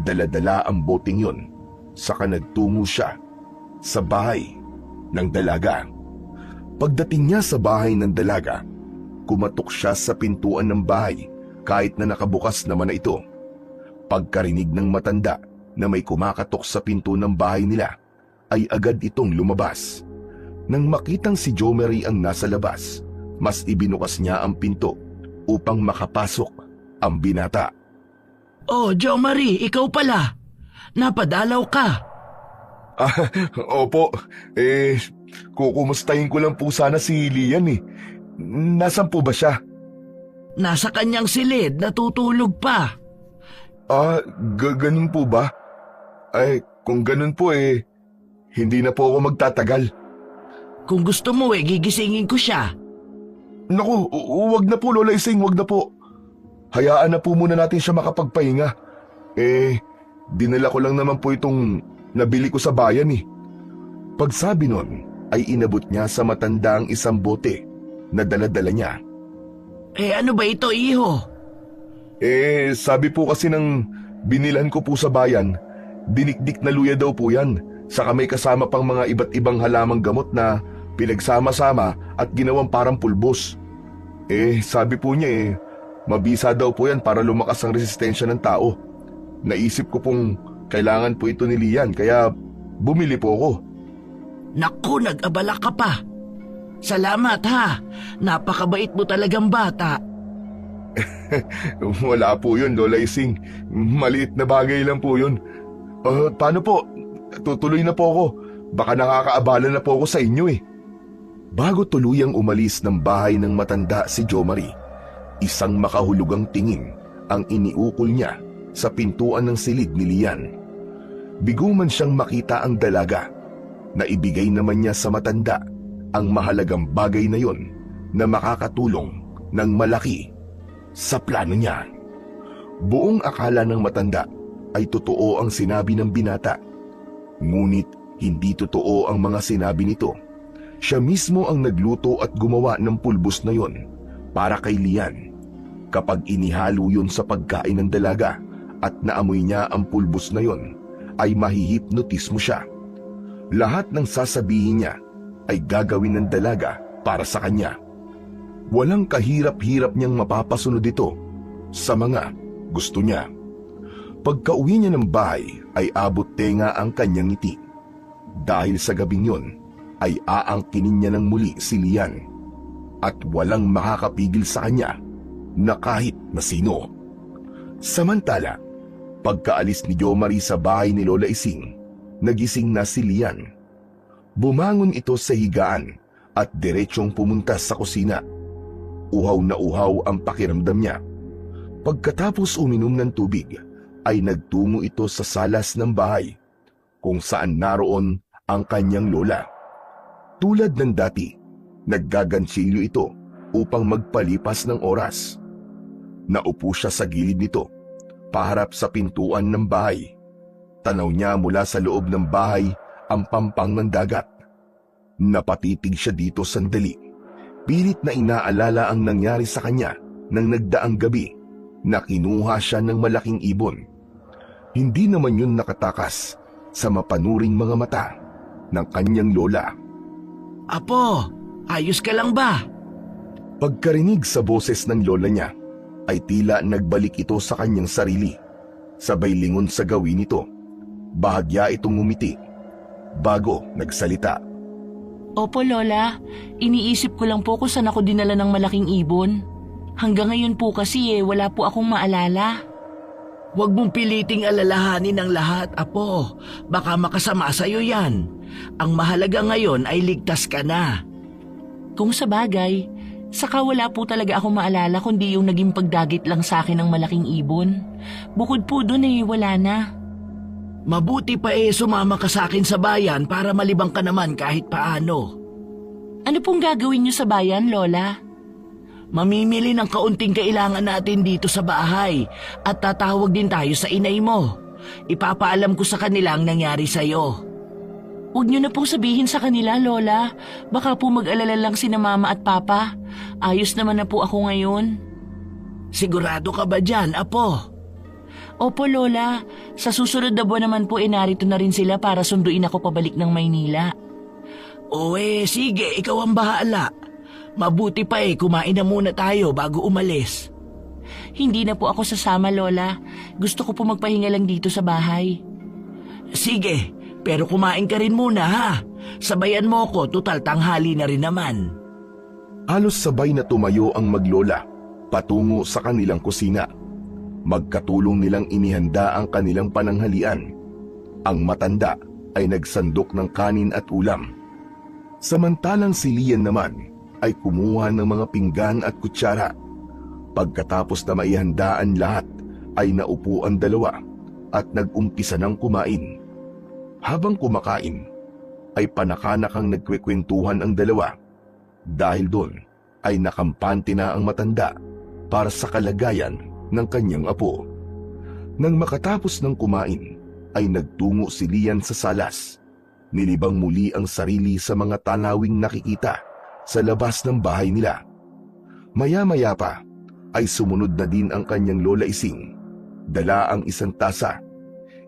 Dala-dala ang boteng yon, saka nagtungo siya sa bahay ng dalaga. Pagdating niya sa bahay ng dalaga, kumatok siya sa pintuan ng bahay kahit na nakabukas naman na ito. Pagkarinig ng matanda na may kumakatok sa pinto ng bahay nila, ay agad itong lumabas. Nang makitang si Jomari ang nasa labas, mas ibinukas niya ang pinto upang makapasok ang binata. Oh, Jomari, ikaw pala. Napadalaw ka. Opo. Kukumustahin ko lang po sana si Lian eh. Nasaan po ba siya? Nasa kanyang silid, natutulog pa. Ganun po ba? Ay, kung ganun po hindi na po ako magtatagal. Kung gusto mo gigisingin ko siya. Naku, wag na po Lola Ising, wag na po. Hayaan na po muna natin siya makapagpahinga. Dinala ko lang naman po itong nabili ko sa bayan eh. Pagsabi nun, ay inabot niya sa matanda ang isang bote na dala-dala niya. Ano ba ito, iho? Sabi po kasi ng binilan ko po sa bayan, dinikdik na luya daw po yan. Saka may kasama pang mga iba't ibang halamang gamot na pinagsama-sama at ginawang parang pulbos. Sabi po niya mabisa daw po yan para lumakas ang resistensya ng tao. Naisip ko pong kailangan po ito ni Lian, kaya bumili po ako. Naku, nag-abala ka pa. Salamat ha, napakabait mo talagang bata. Wala po yun, Lola Ising. Maliit na bagay lang po yun. Paano po? Tutuloy na po ako. Baka nakakaabala na po ako sa inyo eh. Bago tuluyang umalis ng bahay ng matanda si Jomari, isang makahulugang tingin ang iniukol niya sa pintuan ng silid ni Lian. Bigo man siyang makita ang dalaga, na ibigay naman niya sa matanda ang mahalagang bagay na yon na makakatulong ng malaki sa plano niya. Buong akala ng matanda ay totoo ang sinabi ng binata. Ngunit hindi totoo ang mga sinabi nito. Siya mismo ang nagluto at gumawa ng pulbos na yon para kay Lian. Kapag inihalo yun sa pagkain ng dalaga at naamoy niya ang pulbos na yon, ay mahihipnotis mo siya. Lahat ng sasabihin niya ay gagawin ng dalaga para sa kanya. Walang kahirap-hirap niyang mapapasunod ito sa mga gusto niya. Pagka-uwi niya ng bahay ay abot tenga ang kanyang ngiti. Dahil sa gabing yon ay aangkinin niya ng muli si Lian at walang makakapigil sa kanya na kahit na sino. Samantala, pagkaalis ni Jomari sa bahay ni Lola Ising, nagising na si Lian. Bumangon ito sa higaan at diretsyong pumunta sa kusina. Uhaw na uhaw ang pakiramdam niya. Pagkatapos uminom ng tubig, ay nagtungo ito sa salas ng bahay, kung saan naroon ang kanyang lola. Tulad ng dati, naggagansilyo ito upang magpalipas ng oras. Naupo siya sa gilid nito, paharap sa pintuan ng bahay. Tanaw niya mula sa loob ng bahay ang pampang ng dagat. Napatitig siya dito sandali. Pilit na inaalala ang nangyari sa kanya nang nagdaang gabi na kinuha siya ng malaking ibon. Hindi naman yun nakatakas sa mapanuring mga mata ng kanyang lola. Apo, ayos ka lang ba? Pagkarinig sa boses ng lola niya, ay tila nagbalik ito sa kanyang sarili. Sabay lingon sa gawin nito. Bahagya itong ngumiti bago nagsalita. Opo, Lola. Iniisip ko lang po kung saan ako dinala ng malaking ibon. Hanggang ngayon po kasi wala po akong maalala. Huwag mong piliting alalahanin ang lahat, Apo. Baka makasama sa'yo yan. Ang mahalaga ngayon ay ligtas ka na. Kung sa bagay, saka wala po talaga akong maalala kundi yung naging pagdagit lang sa akin ng malaking ibon. Bukod po dun wala na. Mabuti pa sumama ka sa akin sa bayan para malibang ka naman kahit paano. Ano pong gagawin niyo sa bayan, Lola? Mamimili ng kaunting kailangan natin dito sa bahay at tatawag din tayo sa inay mo. Ipapaalam ko sa kanila ang nangyari sa'yo. Huwag niyo na pong sabihin sa kanila, Lola. Baka po mag-alala lang sina Mama at Papa. Ayos naman na po ako ngayon. Sigurado ka ba dyan, Apo? Opo, Lola. Sa susunod na buwan naman po narito na rin sila para sunduin ako pabalik ng Maynila. O sige, ikaw ang bahala. Mabuti pa kumain na muna tayo bago umalis. Hindi na po ako sasama, Lola. Gusto ko po magpahinga lang dito sa bahay. Sige, pero kumain ka rin muna ha. Sabayan mo ko, tutal tanghali na rin naman. Halos sabay na tumayo ang maglola patungo sa kanilang kusina. Magkatulong nilang inihanda ang kanilang pananghalian. Ang matanda ay nagsandok ng kanin at ulam. Samantalang si Lian naman ay kumuha ng mga pinggan at kutsara. Pagkatapos na maihanda ang lahat, ay naupo ang dalawa at nag-umpisa ng kumain. Habang kumakain, ay panakanakang nagkwekwentuhan ang dalawa. Dahil doon, ay nakampante na ang matanda para sa kalagayan ng kanyang apo. Nang makatapos ng kumain, ay nagtungo si Lian sa salas. Nilibang muli ang sarili sa mga tanawing nakikita sa labas ng bahay nila. Maya-maya pa ay sumunod na din ang kanyang Lola Ising. Dala ang isang tasa.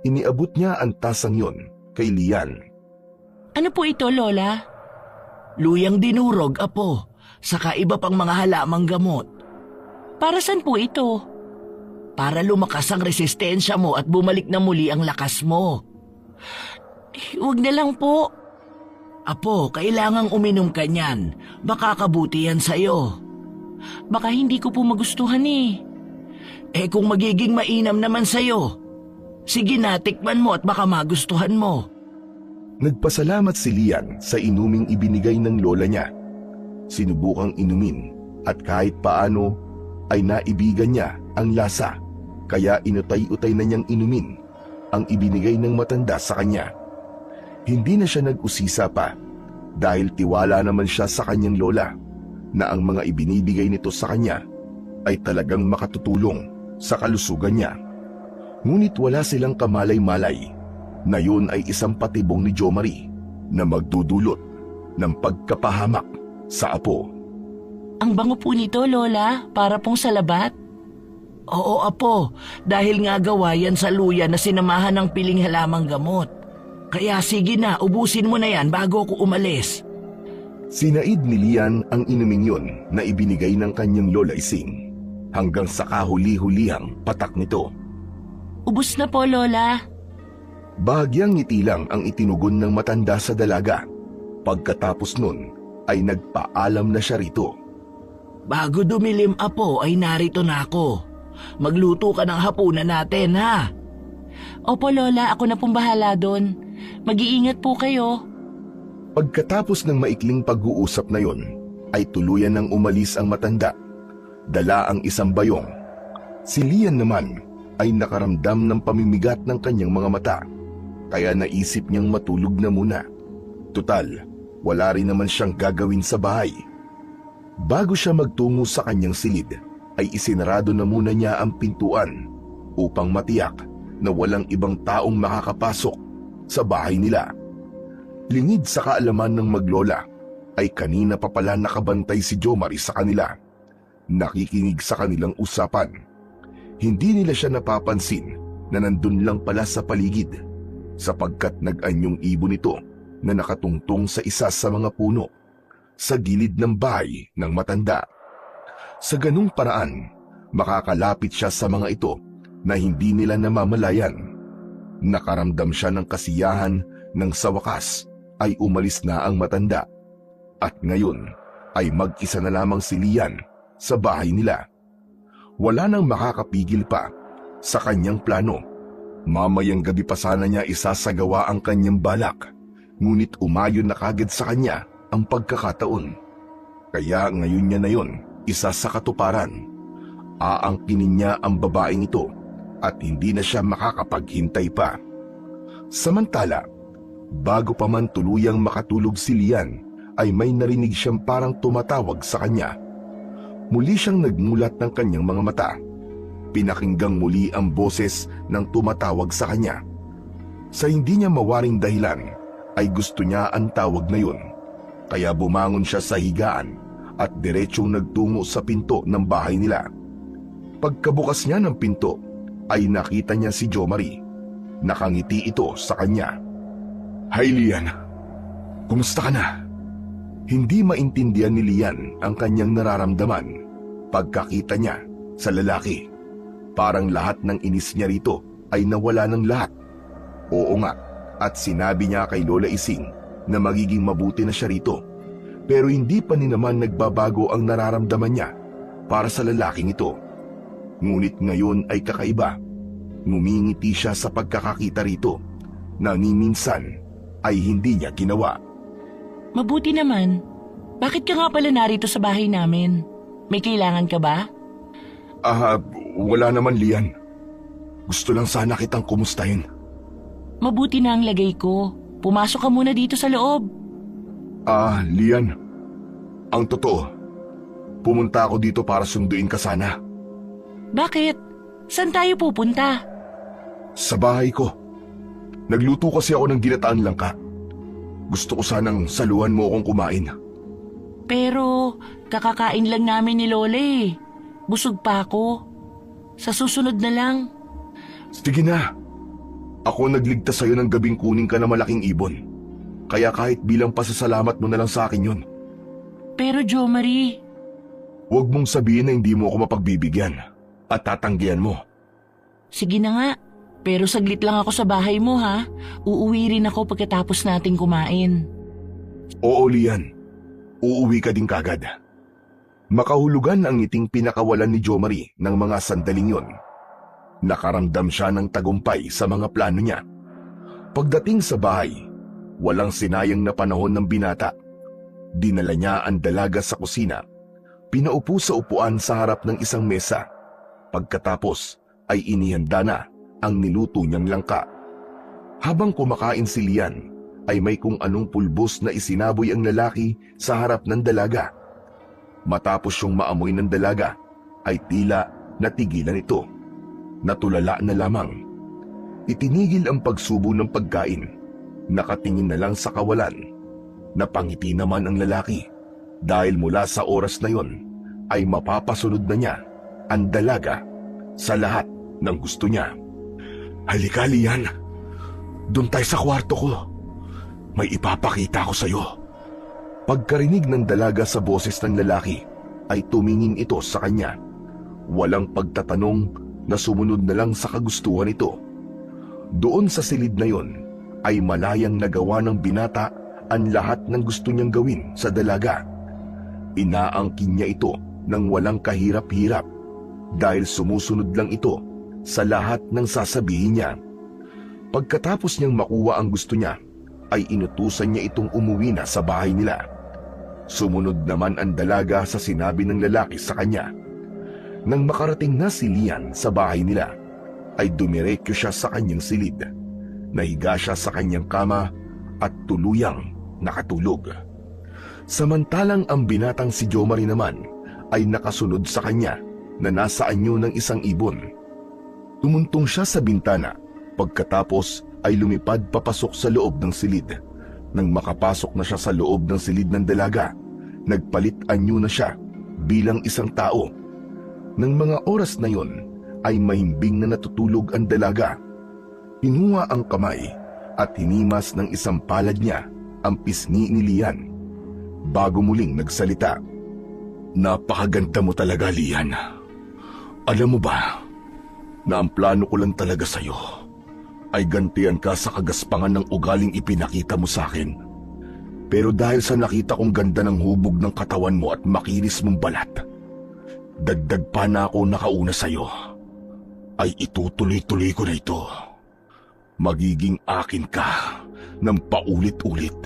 Iniabot niya ang tasang yon kay Lian. Ano po ito, Lola? Luyang dinurog, Apo. Saka iba pang mga halamang gamot. Para saan po ito? Para lumakas ang resistensya mo at bumalik na muli ang lakas mo. Huwag na lang po. Apo, kailangang uminom ka niyan. Baka kabuti yan sa'yo. Baka hindi ko po magustuhan kung magiging mainam naman sa'yo, sige na, tikman mo at baka magustuhan mo. Nagpasalamat si Lian sa inuming ibinigay ng lola niya. Sinubukang inumin at kahit paano ay naibigan niya ang lasa. kaya inutay-utay na niyang inumin ang ibinigay ng matanda sa kanya. Hindi na siya nag-usisa pa dahil tiwala naman siya sa kanyang lola na ang mga ibinibigay nito sa kanya ay talagang makatutulong sa kalusugan niya. Ngunit wala silang kamalay-malay na yun ay isang patibong ni Jo Marie na magdudulot ng pagkapahamak sa apo. Ang bango po nito, Lola, para pong salabat. Oo, apo, dahil nga gawa yan sa luya na sinamahan ng piling halamang gamot. Kaya sige na, ubusin mo na yan bago ako umalis. Sinaid ni Lian ang inuming yun na ibinigay ng kanyang lola Ising hanggang sa kahuli-hulihang patak nito. Ubus na po, Lola. Bahagyang ngiti lang ang itinugon ng matanda sa dalaga. Pagkatapos nun ay nagpaalam na siya rito. Bago dumilim, apo, ay narito na ako. Magluto ka ng hapunan natin, ha? Opo, Lola, ako na pong bahala doon. Mag-iingat po kayo. Pagkatapos ng maikling pag-uusap na yon, ay tuluyan nang umalis ang matanda. Dala ang isang bayong. Si Lian naman ay nakaramdam ng pamimigat ng kanyang mga mata, kaya naisip niyang matulog na muna. Tutal, wala rin naman siyang gagawin sa bahay. Bago siya magtungo sa kanyang silid, ay isinarado na muna niya ang pintuan upang matiyak na walang ibang taong makakapasok sa bahay nila. Lingid sa kaalaman ng maglola, ay kanina pa pala nakabantay si Jo Marie sa kanila. Nakikinig sa kanilang usapan. Hindi nila siya napapansin na nandun lang pala sa paligid, sapagkat nag-anyong ibon ito na nakatungtong sa isa sa mga puno sa gilid ng bahay ng matanda. Sa ganung paraan, makakalapit siya sa mga ito na hindi nila namamalayan. Nakaramdam siya ng kasiyahan nang sa wakas ay umalis na ang matanda. At ngayon ay mag-isa na lamang si Lian sa bahay nila. Wala nang makakapigil pa sa kanyang plano. Mamayang gabi pa sana niya isasagawa ang kanyang balak, ngunit umayon na kagad sa kanya ang pagkakataon. Kaya ngayon niya na yon isa sa katuparan. Aangkinin niya ang babaeng ito at hindi na siya makakapaghintay pa. Samantala, bago pa man tuluyang makatulog si Lian, ay may narinig siyang parang tumatawag sa kanya. Muli siyang nagmulat ng kanyang mga mata. Pinakinggang muli ang boses ng tumatawag sa kanya. Sa hindi niya mawaring dahilan, ay gusto niya ang tawag na yun. Kaya bumangon siya sa higaan at diretsong nagtungo sa pinto ng bahay nila. Pagkabukas niya ng pinto, ay nakita niya si Jo Marie. Nakangiti ito sa kanya. "Hi Lian, kumusta ka na?" Hindi maintindihan ni Lian ang kanyang nararamdaman pagkakita niya sa lalaki. Parang lahat ng inis niya rito ay nawala ng lahat. Oo nga, at sinabi niya kay Lola Ising na magiging mabuti na siya rito. Pero hindi pa ni naman nagbabago ang nararamdaman niya para sa lalaking ito. Ngunit ngayon ay kakaiba. Ngumingiti siya sa pagkakakita rito na ni minsan ay hindi niya ginawa. Mabuti naman. Bakit ka nga pala narito sa bahay namin? May kailangan ka ba? Wala naman Lian. Gusto lang sana kitang kumustahin. Mabuti na ang lagay ko. Pumasok ka muna dito sa loob. Lian, ang totoo, pumunta ako dito para sunduin ka sana. Bakit? Saan tayo pupunta? Sa bahay ko. Nagluto kasi ako ng ginataan langka. Gusto ko sanang saluhan mo akong kumain. Pero kakakain lang namin ni Lola eh. Busog pa ako. Sa susunod na lang. Sige na. Ako nagligtas sa'yo ng gabing kunin ka na malaking ibon. Kaya kahit bilang pasasalamat mo na lang sa akin yun. Pero Jo Marie... Huwag mong sabihin na hindi mo ako mapagbibigyan at tatanggihan mo. Sige na nga. Pero saglit lang ako sa bahay mo ha. Uuwi rin ako pagkatapos nating kumain. Oo, Lian. Uuwi ka din kagad. Makahulugan ang ngiting pinakawalan ni Jo Marie ng mga sandaling yon. Nakaramdam siya ng tagumpay sa mga plano niya. Pagdating sa bahay, walang sinayang na panahon ng binata. Dinala niya ang dalaga sa kusina. Pinaupo sa upuan sa harap ng isang mesa. Pagkatapos ay inihanda na ang niluto niyang langka. Habang kumakain si Lian, ay may kung anong pulbos na isinaboy ang lalaki sa harap ng dalaga. Matapos siyang maamoy ng dalaga, ay tila natigilan ito. Natulala na lamang. Itinigil ang pagsubo ng pagkain. Nakatingin na lang sa kawalan. Napangiti naman ang lalaki dahil mula sa oras na yon ay mapapasunod na niya ang dalaga sa lahat ng gusto niya. Halika, Lian. Doon tayo sa kwarto ko. May ipapakita ko sa'yo. Pagkarinig ng dalaga sa boses ng lalaki, ay tumingin ito sa kanya. Walang pagtatanong na sumunod na lang sa kagustuhan nito. Doon sa silid na yon, ay malayang nagawa ng binata ang lahat ng gusto niyang gawin sa dalaga. Inaangkin niya ito ng walang kahirap-hirap dahil sumusunod lang ito sa lahat ng sasabihin niya. Pagkatapos niyang makuha ang gusto niya, ay inutusan niya itong umuwi na sa bahay nila. Sumunod naman ang dalaga sa sinabi ng lalaki sa kanya. Nang makarating na si Lian sa bahay nila, ay dumiretso siya sa kanyang silid. Nahiga siya sa kanyang kama at tuluyang nakatulog. Samantalang ang binatang si Jomari naman ay nakasunod sa kanya na nasa anyo ng isang ibon. Tumuntong siya sa bintana, pagkatapos ay lumipad papasok sa loob ng silid. Nang makapasok na siya sa loob ng silid ng dalaga, nagpalit anyo na siya bilang isang tao. Nang mga oras na yon, ay mahimbing na natutulog ang dalaga. Hinuha ang kamay at hinimas ng isang palad niya ang pisngi ni Lian. Bago muling nagsalita, "Napakaganda mo talaga, Lian. Alam mo ba na ang plano ko lang talaga sa'yo ay gantian ka sa kagaspangan ng ugaling ipinakita mo sa akin. Pero dahil sa nakita kong ganda ng hubog ng katawan mo at makinis mong balat, dagdag pa na ako nakauna sa'yo, ay itutuloy-tuloy ko na ito. Magiging akin ka ng paulit-ulit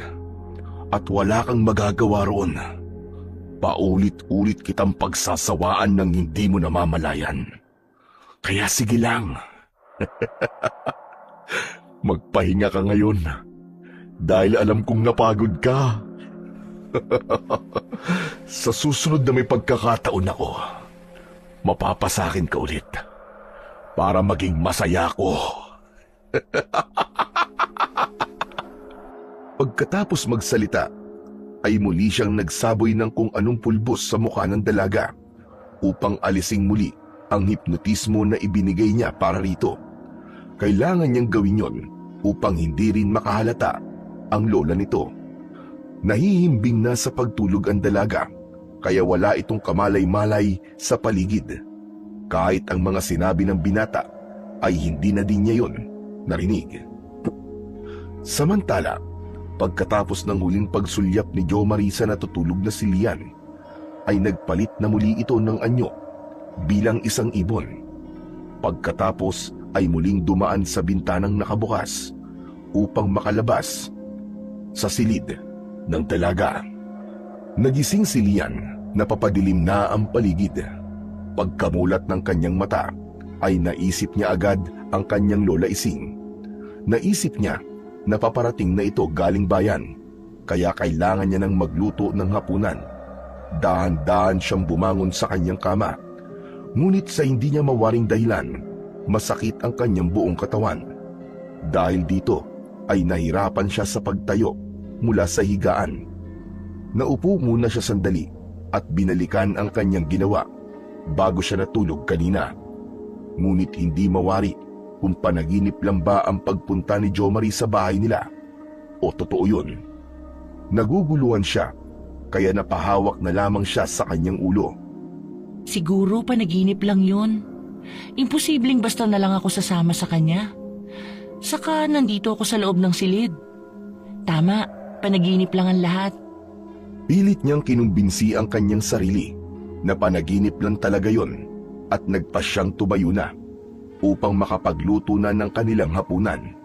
at wala kang magagawa roon. Paulit-ulit kitang pagsasawaan ng hindi mo namamalayan. Kaya sige lang." Magpahinga ka ngayon dahil alam kong napagod ka. Sa susunod na may pagkakataon ako, mapapasakin ka ulit para maging masaya ko. Pagkatapos magsalita, ay muli siyang nagsaboy ng kung anong pulbos sa mukha ng dalaga upang alising muli ang hipnotismo na ibinigay niya para rito. Kailangan niyang gawin yon upang hindi rin makahalata ang lola nito. Nahihimbing na sa pagtulog ang dalaga, kaya wala itong kamalay-malay sa paligid. Kahit ang mga sinabi ng binata ay hindi na din niya yon narinig. Samantala, pagkatapos ng huling pagsulyap ni Jomari sa natutulog na si Lian, ay nagpalit na muli ito ng anyo bilang isang ibon. Pagkatapos ay muling dumaan sa bintanang nakabukas upang makalabas sa silid ng dalaga. Nagising si Lian, napapadilim na ang paligid. Pagkamulat ng kanyang mata, ay naisip niya agad ang kanyang lola Ising. Naisip niya na paparating na ito galing bayan, kaya kailangan niya nang magluto ng hapunan. Dahan-dahan siyang bumangon sa kanyang kama. Ngunit sa hindi niya mawaring dahilan, masakit ang kanyang buong katawan. Dahil dito ay nahirapan siya sa pagtayo mula sa higaan. Naupo muna siya sandali at binalikan ang kanyang ginawa bago siya natulog kanina. Ngunit hindi mawari kung panaginip lang ba ang pagpunta ni Jomari sa bahay nila o totoo yun. Naguguluhan siya, kaya napahawak na lamang siya sa kanyang ulo. Siguro panaginip lang yun. Imposibleng basta na lang ako sasama sa kanya. Saka nandito ako sa loob ng silid. Tama, panaginip lang ang lahat. Pilit niyang kinumbinsi ang kanyang sarili na panaginip lang talaga yon at nagpa siyang tumayo na upang makapagluto na ng kanilang hapunan.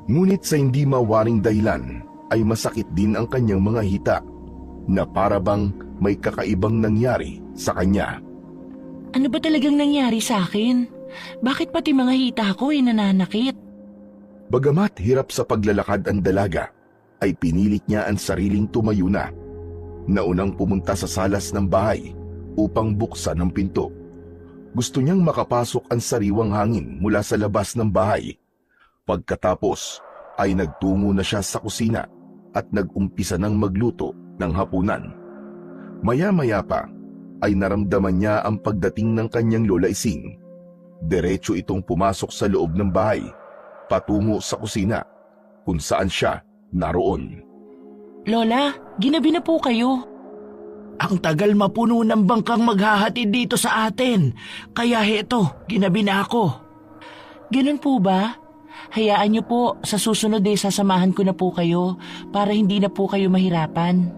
Ngunit sa hindi mawaring dahilan ay masakit din ang kanyang mga hita na para bang may kakaibang nangyari sa kanya. Ano ba talagang nangyari sa akin? Bakit pati mga hita ko ay nananakit? Bagamat hirap sa paglalakad ang dalaga, ay pinilit niya ang sariling tumayo na. Naunang pumunta sa salas ng bahay upang buksan ang pinto. Gusto niyang makapasok ang sariwang hangin mula sa labas ng bahay. Pagkatapos ay nagtungo na siya sa kusina at nag-umpisa ng magluto ng hapunan. Maya-maya pa ay naramdaman niya ang pagdating ng kanyang Lola Ising. Diretso itong pumasok sa loob ng bahay, patungo sa kusina kung saan siya naroon. Lola, ginabi na po kayo. Ang tagal mapuno ng bangkang maghahatid dito sa atin. Kaya heto, ginabi na ako. Ganun po ba? Hayaan niyo po, sa susunod sasamahan ko na po kayo para hindi na po kayo mahirapan.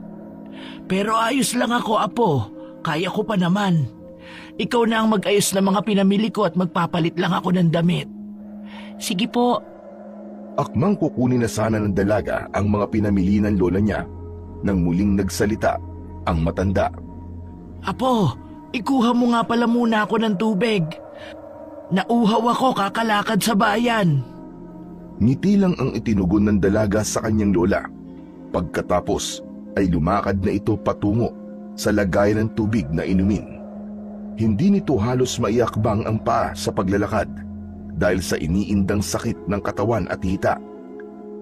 Pero ayos lang ako, Apo. Kaya ko pa naman. Ikaw na ang mag-ayos ng mga pinamili ko at magpapalit lang ako ng damit. Sige po. Akmang kukunin na sana ng dalaga ang mga pinamili ng lola niya nang muling nagsalita ang matanda. Apo, ikuha mo nga pala muna ako ng tubig. Nauhaw ako kakalakad sa bayan. Ngiti lang ang itinugon ng dalaga sa kanyang lola. Pagkatapos ay lumakad na ito patungo sa lagayan ng tubig na inumin. Hindi nito halos maiakbang ang paa sa paglalakad dahil sa iniindang sakit ng katawan at hita.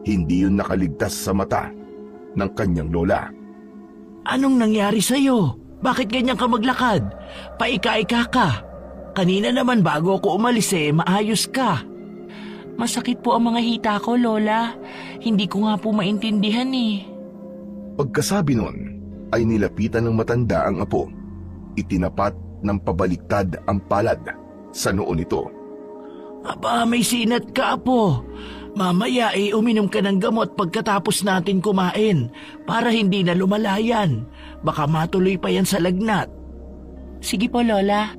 Hindi yun nakaligtas sa mata ng kanyang lola. Anong nangyari sa'yo? Bakit ganyan ka maglakad? Paika-ika ka. Kanina naman bago ako umalis maayos ka. Masakit po ang mga hita ko, Lola. Hindi ko nga po maintindihan Pagkasabi nun, ay nilapitan ng matanda ang apo. Itinapat ng pabaliktad ang palad sa noo nito. Aba, may sinat ka, Apo. Mamaya uminom ka ng gamot pagkatapos natin kumain para hindi na lumalayan. Baka matuloy pa yan sa lagnat. Sige po, Lola.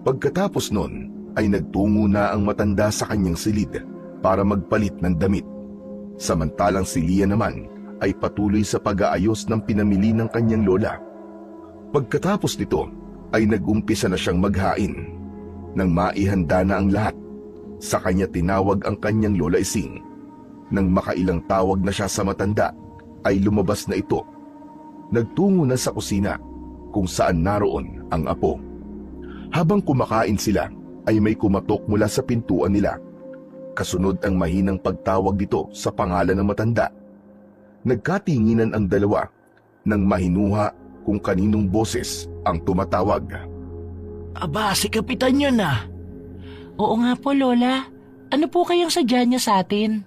Pagkatapos nun, ay nagtungo na ang matanda sa kanyang silid para magpalit ng damit. Samantalang si Lia naman ay patuloy sa pag-aayos ng pinamili ng kanyang lola. Pagkatapos nito ay nag-umpisa na siyang maghain. Nang maihanda na ang lahat, sa kanya tinawag ang kanyang Lola Ising. Nang makailang tawag na siya sa matanda, ay lumabas na ito. Nagtungo na sa kusina kung saan naroon ang apo. Habang kumakain sila, ay may kumatok mula sa pintuan nila. Kasunod ang mahinang pagtawag dito sa pangalan ng matanda. Nagkatinginan ang dalawa nang mahinuha kung kaninong boses ang tumatawag. Aba, si Kapitan yun Oo nga po, Lola. Ano po kayang sadya niya sa atin?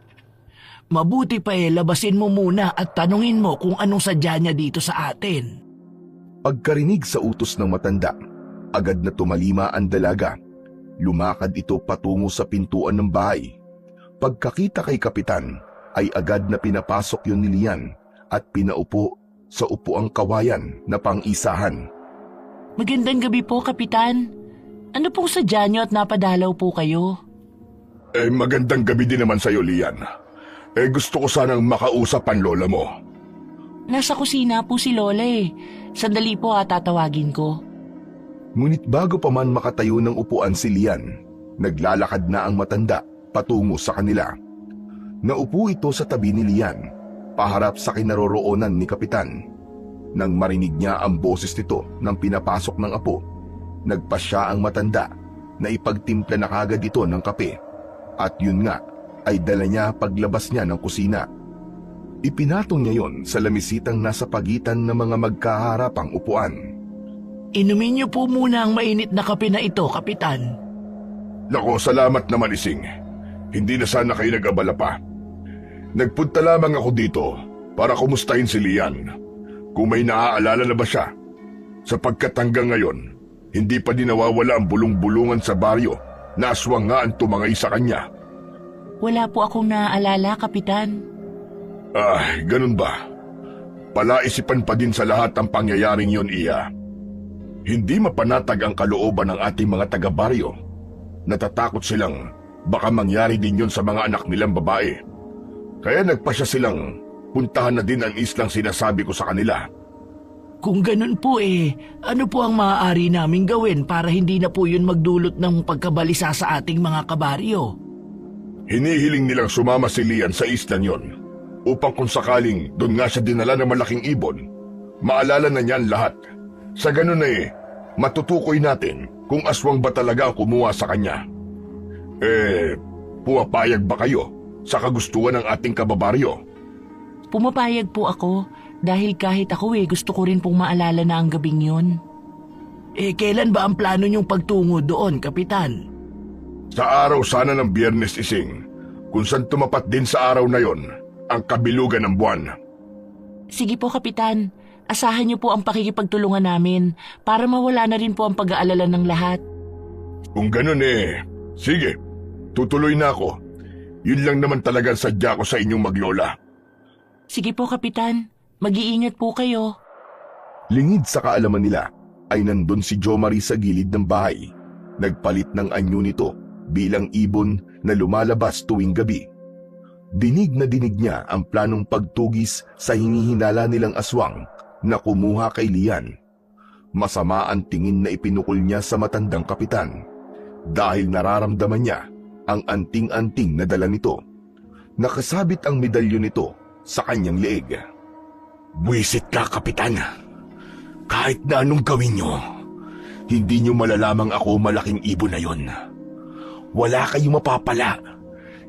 Mabuti pa labasin mo muna at tanungin mo kung anong sadya niya dito sa atin. Pagkarinig sa utos ng matanda, agad na tumalima ang dalaga. Lumakad ito patungo sa pintuan ng bahay. Pagkakita kay Kapitan, ay agad na pinapasok yun ni Lian at pinaupo sa upuang kawayan na pang-isahan. Magandang gabi po, Kapitan. Ano pong sadya niyo at napadalaw po kayo? Magandang gabi din naman sa'yo, Lian. Gusto ko sanang makausap ang lola mo. Nasa kusina po si Lola Sandali po tatawagin ko. Ngunit bago pa man makatayo ng upuan si Lian, naglalakad na ang matanda patungo sa kanila. Naupo ito sa tabi ni Lian, paharap sa kinaroroonan ni Kapitan. Nang marinig niya ang boses nito nang pinapasok ng apo, nagpasya ang matanda na ipagtimpla na kagad ito ng kape. At yun nga, ay dala niya paglabas niya ng kusina. Ipinatong niya yon sa lamisitang nasa pagitan ng mga magkaharapang upuan. Inumin niyo po muna ang mainit na kape na ito, Kapitan. Nako, salamat naman, Ising. Hindi na sana kayo nag-abala pa. Nagpunta lamang ako dito para kumustahin si Lian. Kung may naaalala na ba siya, sapagkat hanggang ngayon, hindi pa din nawawala ang bulong-bulungan sa baryo na aswang nga ang tumangay sa kanya. Wala po akong naaalala, Kapitan. Ganun ba? Palaisipan pa din sa lahat ang pangyayaring yon, Iya. Hindi mapanatag ang kalooban ng ating mga taga-baryo. Natatakot silang baka mangyari din yon sa mga anak nilang babae. Kaya nagpasya silang puntahan na din ang islang sinasabi ko sa kanila. Kung ganun po ano po ang maaari naming gawin para hindi na po yun magdulot ng pagkabalisa sa ating mga kabaryo? Hinihiling nilang sumama si Lian sa isla niyon upang kung sakaling doon nga siya dinala ng malaking ibon, maalala na niyan lahat. Sa ganun matutukoy natin kung aswang ba talaga ang kumuha sa kanya. Pumapayag ba kayo sa kagustuhan ng ating kababaryo? Pumapayag po ako dahil kahit ako gusto ko rin pong maalala na ang gabing yun. Kailan ba ang plano niyong pagtungo doon, Kapitan? Sa araw sana ng Biyernes Ising, kung saan tumapat din sa araw na yon ang kabilugan ng buwan. Sige po, Kapitan. Asahan niyo po ang pakikipagtulungan namin para mawala na rin po ang pag-aalala ng lahat. Kung ganun sige, tutuloy na ako. Yun lang naman talagang sadya ko sa inyong maglola. Sige po, Kapitan. Mag-iingat po kayo. Lingid sa kaalaman nila ay nandun si Jo Marie sa gilid ng bahay. Nagpalit ng anyo nito bilang ibon na lumalabas tuwing gabi. Dinig na dinig niya ang planong pagtugis sa hinihinala nilang aswang na kumuha kay Lian. Masama ang tingin na ipinukol niya sa matandang kapitan dahil nararamdaman niya ang anting-anting na dala nito. Nakasabit ang medalyon nito sa kanyang leeg. Buwisit ka, Kapitan. Kahit na anong gawin niyo, hindi niyo malalamang ako malaking ibon na yon. Wala kayong mapapala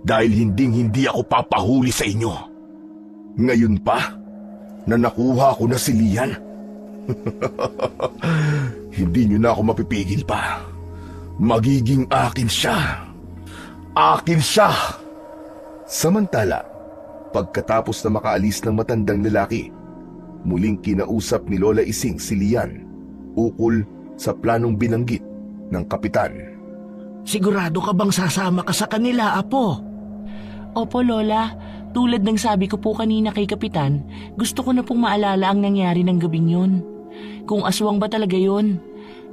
dahil hindi ako papahuli sa inyo. Ngayon pa, na nakuha ko na si Lian. Hindi niyo na ako mapipigil pa. Magiging akin siya. Akin siya! Samantala, pagkatapos na makaalis ng matandang lalaki, muling kinausap ni Lola Ising si Lian ukol sa planong binanggit ng kapitan. Sigurado ka bang sasama ka sa kanila, Apo? Opo, Lola. Tulad ng sabi ko po kanina kay Kapitan, gusto ko na pong maalala ang nangyari ng gabing yun. Kung aswang ba talaga yun?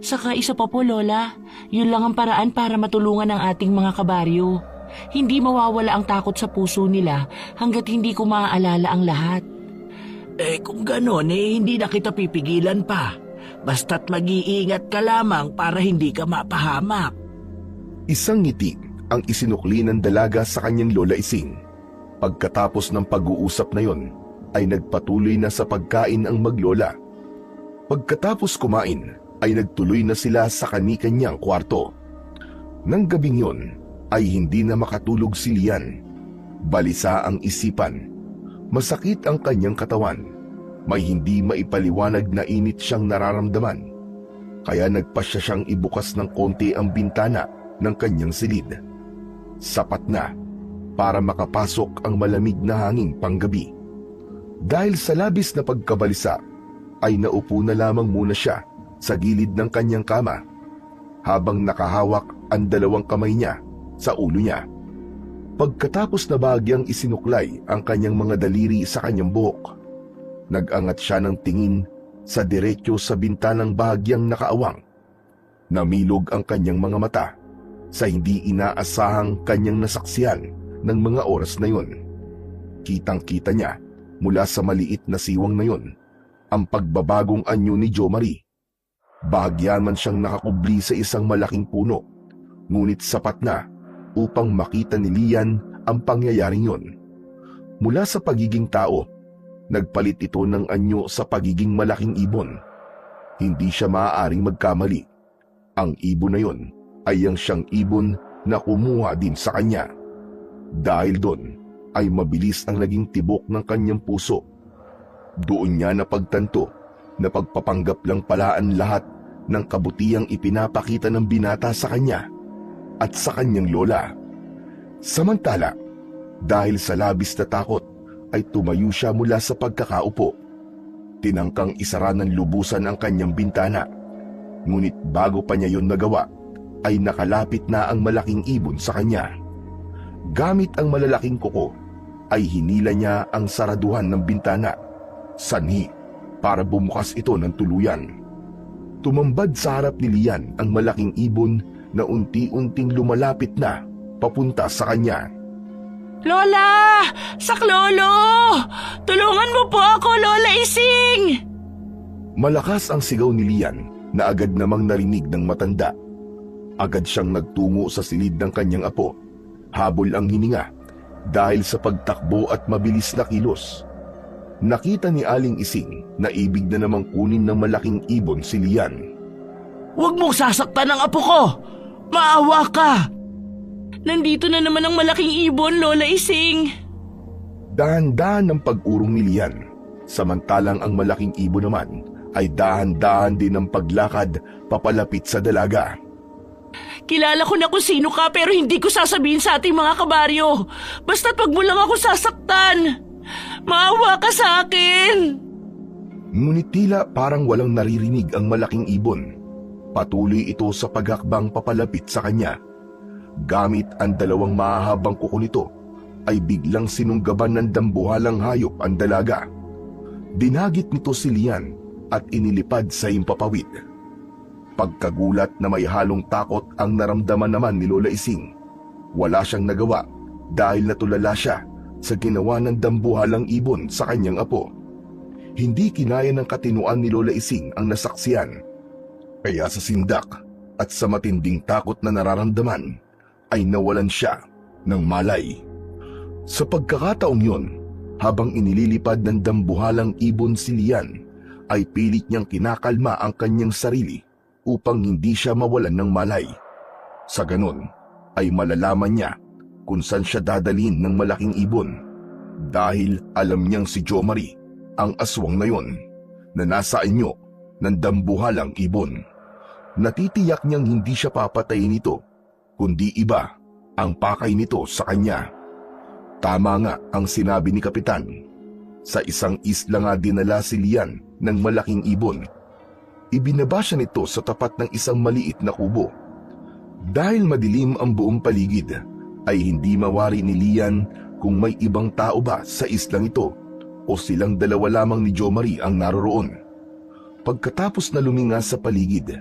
Saka isa pa po, Lola, yun lang ang paraan para matulungan ang ating mga kabaryo. Hindi mawawala ang takot sa puso nila hanggat hindi ko maaalala ang lahat. Kung ganon, hindi na kita pipigilan pa. Basta't mag-iingat ka lamang para hindi ka mapahamak. Isang ngiti ang isinukli ng dalaga sa kanyang Lola Ising. Pagkatapos ng pag-uusap na yon, ay nagpatuloy na sa pagkain ang maglola. Pagkatapos kumain, ay nagtuloy na sila sa kani-kanyang kwarto. Nang gabing yon, ay hindi na makatulog si Lian. Balisa ang isipan. Masakit ang kanyang katawan. May hindi maipaliwanag na init siyang nararamdaman. Kaya nagpasya siyang ibukas ng konti ang bintana ng kanyang silid. Sapat na para makapasok ang malamig na hangin panggabi. Dahil sa labis na pagkabalisa, ay naupo na lamang muna siya sa gilid ng kanyang kama habang nakahawak ang dalawang kamay niya sa ulo niya. Pagkatapos na bahagyang isinuklay ang kanyang mga daliri sa kanyang buhok, nag-angat siya ng tingin sa diretso sa bintanang bahagyang nakaawang. Namilog ang kanyang mga mata sa hindi inaasahang kanyang nasaksihan ng mga oras na yon. Kitang-kita niya mula sa maliit na siwang na yon ang pagbabagong anyo ni Jo Marie. Bahagyan man siyang nakakubli sa isang malaking puno, ngunit sapat na upang makita ni Lian ang pangyayaring yon. Mula sa pagiging tao, nagpalit ito ng anyo sa pagiging malaking ibon. Hindi siya maaaring magkamali. Ang ibon na yon ay ang siyang ibon na kumuha din sa kanya. Dahil doon ay mabilis ang naging tibok ng kanyang puso. Doon niya napagtanto na pagpapanggap lang pala ang lahat ng kabutihang ipinapakita ng binata sa kanya at sa kanyang lola. Samantala, dahil sa labis na takot, ay tumayo siya mula sa pagkakaupo. Tinangkang isara ng lubusan ang kanyang bintana. Ngunit bago pa niya yon nagawa, ay nakalapit na ang malaking ibon sa kanya. Gamit ang malalaking kuko, ay hinila niya ang saraduhan ng bintana, sanhi para bumukas ito ng tuluyan. Tumambad sa harap ni Lian ang malaking ibon na unti-unting lumalapit na papunta sa kanya. Lola! Saklolo! Tulungan mo po ako, Lola Ising! Malakas ang sigaw ni Lian na agad namang narinig ng matanda. Agad siyang nagtungo sa silid ng kanyang apo. Habol ang hininga dahil sa pagtakbo at mabilis na kilos. Nakita ni Aling Ising na ibig na namang kunin ng malaking ibon si Lian. Huwag mong sasaktan ang apo ko! Maawa ka! Nandito na naman ang malaking ibon, Lola Ising. Dahan-dahan ang pag-urong ni Lian, samantalang ang malaking ibon naman ay dahan-dahan din ang paglakad papalapit sa dalaga. Kilala ko na kung sino ka pero hindi ko sasabihin sa ating mga kabaryo. Basta't wag mo lang ako sasaktan. Maawa ka sa akin. Ngunit tila parang walang naririnig ang malaking ibon. Patuloy ito sa paghakbang papalapit sa kanya. Gamit ang dalawang mahahabang kuko nito, ay biglang sinunggaban ng dambuhalang hayop ang dalaga. Dinagit nito si Lian at inilipad sa himpapawid. Pagkagulat na may halong takot ang naramdaman naman ni Lola Ising. Wala siyang nagawa dahil natulala siya sa ginawa ng dambuhalang ibon sa kanyang apo. Hindi kinaya ng katinuan ni Lola Ising ang nasaksiyan. Kaya sa sindak at sa matinding takot na nararamdaman ay nawalan siya ng malay. Sa pagkakataong yun, habang inililipad ng dambuhalang ibon si Lian, ay pilit niyang kinakalma ang kanyang sarili upang hindi siya mawalan ng malay. Sa ganun, ay malalaman niya kung saan siya dadalhin ng malaking ibon dahil alam niyang si Jo Marie ang aswang na yun na nasa anyo ng dambuhalang ibon. Natitiyak niyang hindi siya papatayin nito, kundi iba ang pakay nito sa kanya. Tama nga ang sinabi ni Kapitan. Sa isang isla nga dinala si Lian ng malaking ibon. Ibinaba siya nito sa tapat ng isang maliit na kubo. Dahil madilim ang buong paligid, ay hindi mawari ni Lian kung may ibang tao ba sa islang ito o silang dalawa lamang ni Jo Marie ang naroroon. Pagkatapos na luminga sa paligid,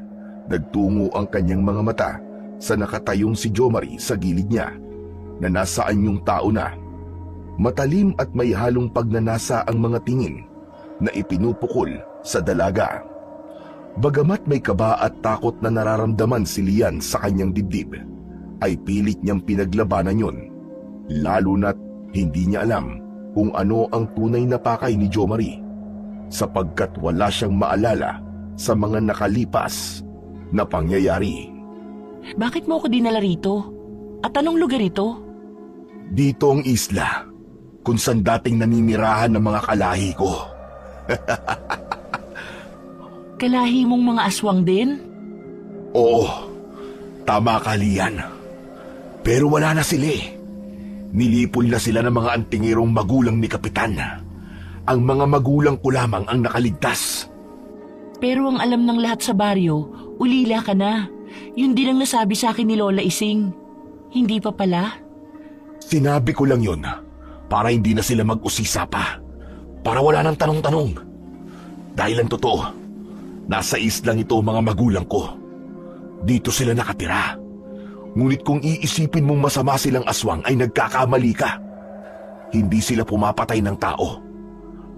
nagtungo ang kanyang mga mata sa nakatayong si Jo Marie sa gilid niya, na nasaan yung tao na. Matalim at may halong pagnanasa ang mga tingin na ipinupukol sa dalaga. Bagamat may kaba at takot na nararamdaman si Lian sa kanyang dibdib, ay pilit niyang pinaglabanan yon, lalo na't hindi niya alam kung ano ang tunay na pakay ni Jo Marie, sapagkat wala siyang maalala sa mga nakalipas na pangyayari. Bakit mo ako dinala rito? At anong lugar ito? Dito ang isla kung saan dating naninirahan ng mga kalahi ko. Kalahi mong mga aswang din? Oo, tama ka, Lian. Pero wala na sila eh. Nilipol na sila ng mga antingirong magulang ni Kapitan. Ang mga magulang ko lamang ang nakaligtas. Pero ang alam ng lahat sa baryo, ulila ka na. Yun din ang nasabi sa akin ni Lola Ising. Hindi pa pala? Sinabi ko lang yun para hindi na sila mag-usisa pa. Para wala nang tanong-tanong. Dahil ang totoo, nasa islang ito mga magulang ko. Dito sila nakatira. Ngunit kung iisipin mong masama silang aswang ay nagkakamali ka. Hindi sila pumapatay ng tao.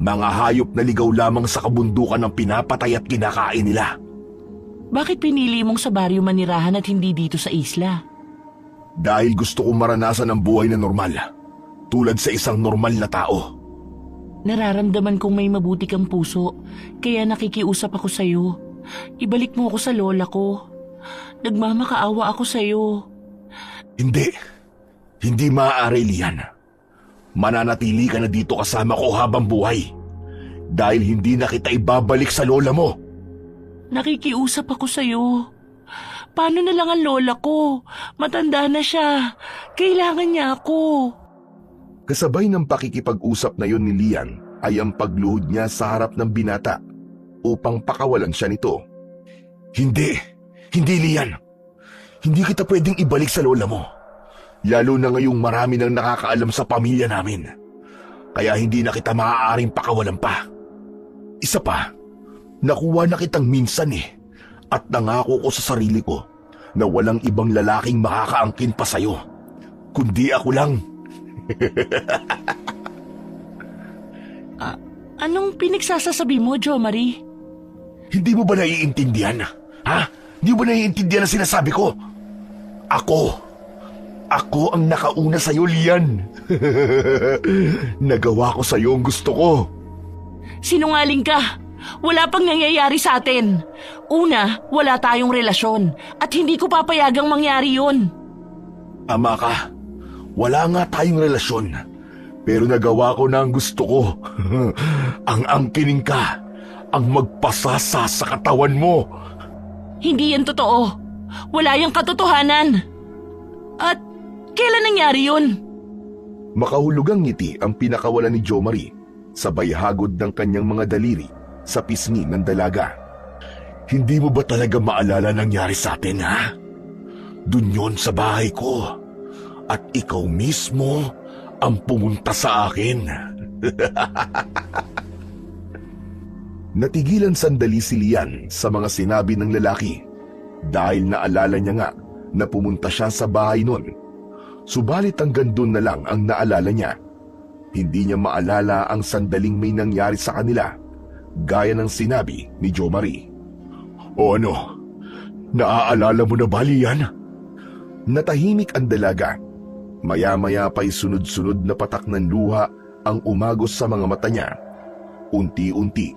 Mga hayop na ligaw lamang sa kabundukan ang pinapatay at kinakain nila. Bakit pinili mong sa baryo manirahan at hindi dito sa isla? Dahil gusto kong maranasan ang buhay na normal, tulad sa isang normal na tao. Nararamdaman kong may mabuti kang puso, kaya nakikiusap ako sa'yo. Ibalik mo ako sa lola ko. Nagmamakaawa ako sa'yo. Hindi maaari, Lian. Mananatili ka na dito kasama ko habang buhay. Dahil hindi na kita ibabalik sa lola mo. Nakikiusap ako sa'yo. Paano na lang ang lola ko? Matanda na siya. Kailangan niya ako. Kasabay ng pakikipag-usap na yon ni Lian ay ang pagluhod niya sa harap ng binata upang pakawalan siya nito. Hindi Lian. Hindi kita pwedeng ibalik sa lola mo. Lalo na ngayong marami nang nakakaalam sa pamilya namin. Kaya hindi na kita maaaring pakawalan pa. Isa pa, nakuha na kitang minsan at nangako ko sa sarili ko na walang ibang lalaking makakaangkin pa sa'yo, kundi ako lang. Anong pinagsasasabi mo, Jo Marie? Hindi mo ba naiintindihan? Ha? Hindi mo ba naiintindihan ang sinasabi ko? Ako ang nakauna sa'yo, Lian. Nagawa ko sa'yo ang gusto ko. Sinungaling ka. Wala pang nangyayari sa atin. Una, wala tayong relasyon at hindi ko papayagang mangyari yun. Ama ka, wala nga tayong relasyon. Pero nagawa ko na ang gusto ko. Ang angkining ka, ang magpasasa sa katawan mo. Hindi yan totoo. Wala yung katotohanan. At kailan nangyari yun? Makahulugang ngiti ang pinakawalan ni Jo Marie, sabay hagod ng kanyang mga daliri sa pisngi ng dalaga. Hindi mo ba talaga maalala nangyari sa atin, ha? Dun yon sa bahay ko. At ikaw mismo ang pumunta sa akin. Natigilan sandali si Lian sa mga sinabi ng lalaki dahil naalala niya nga na pumunta siya sa bahay nun. Subalit hanggang doon na lang ang naalala niya. Hindi niya maalala ang sandaling may nangyari sa kanila, gaya ng sinabi ni Jo Marie. O ano? Naaalala mo na ba, Lian? Natahimik ang dalaga. Maya-maya pa'y sunod-sunod na patak ng luha ang umagos sa mga mata niya. Unti-unti,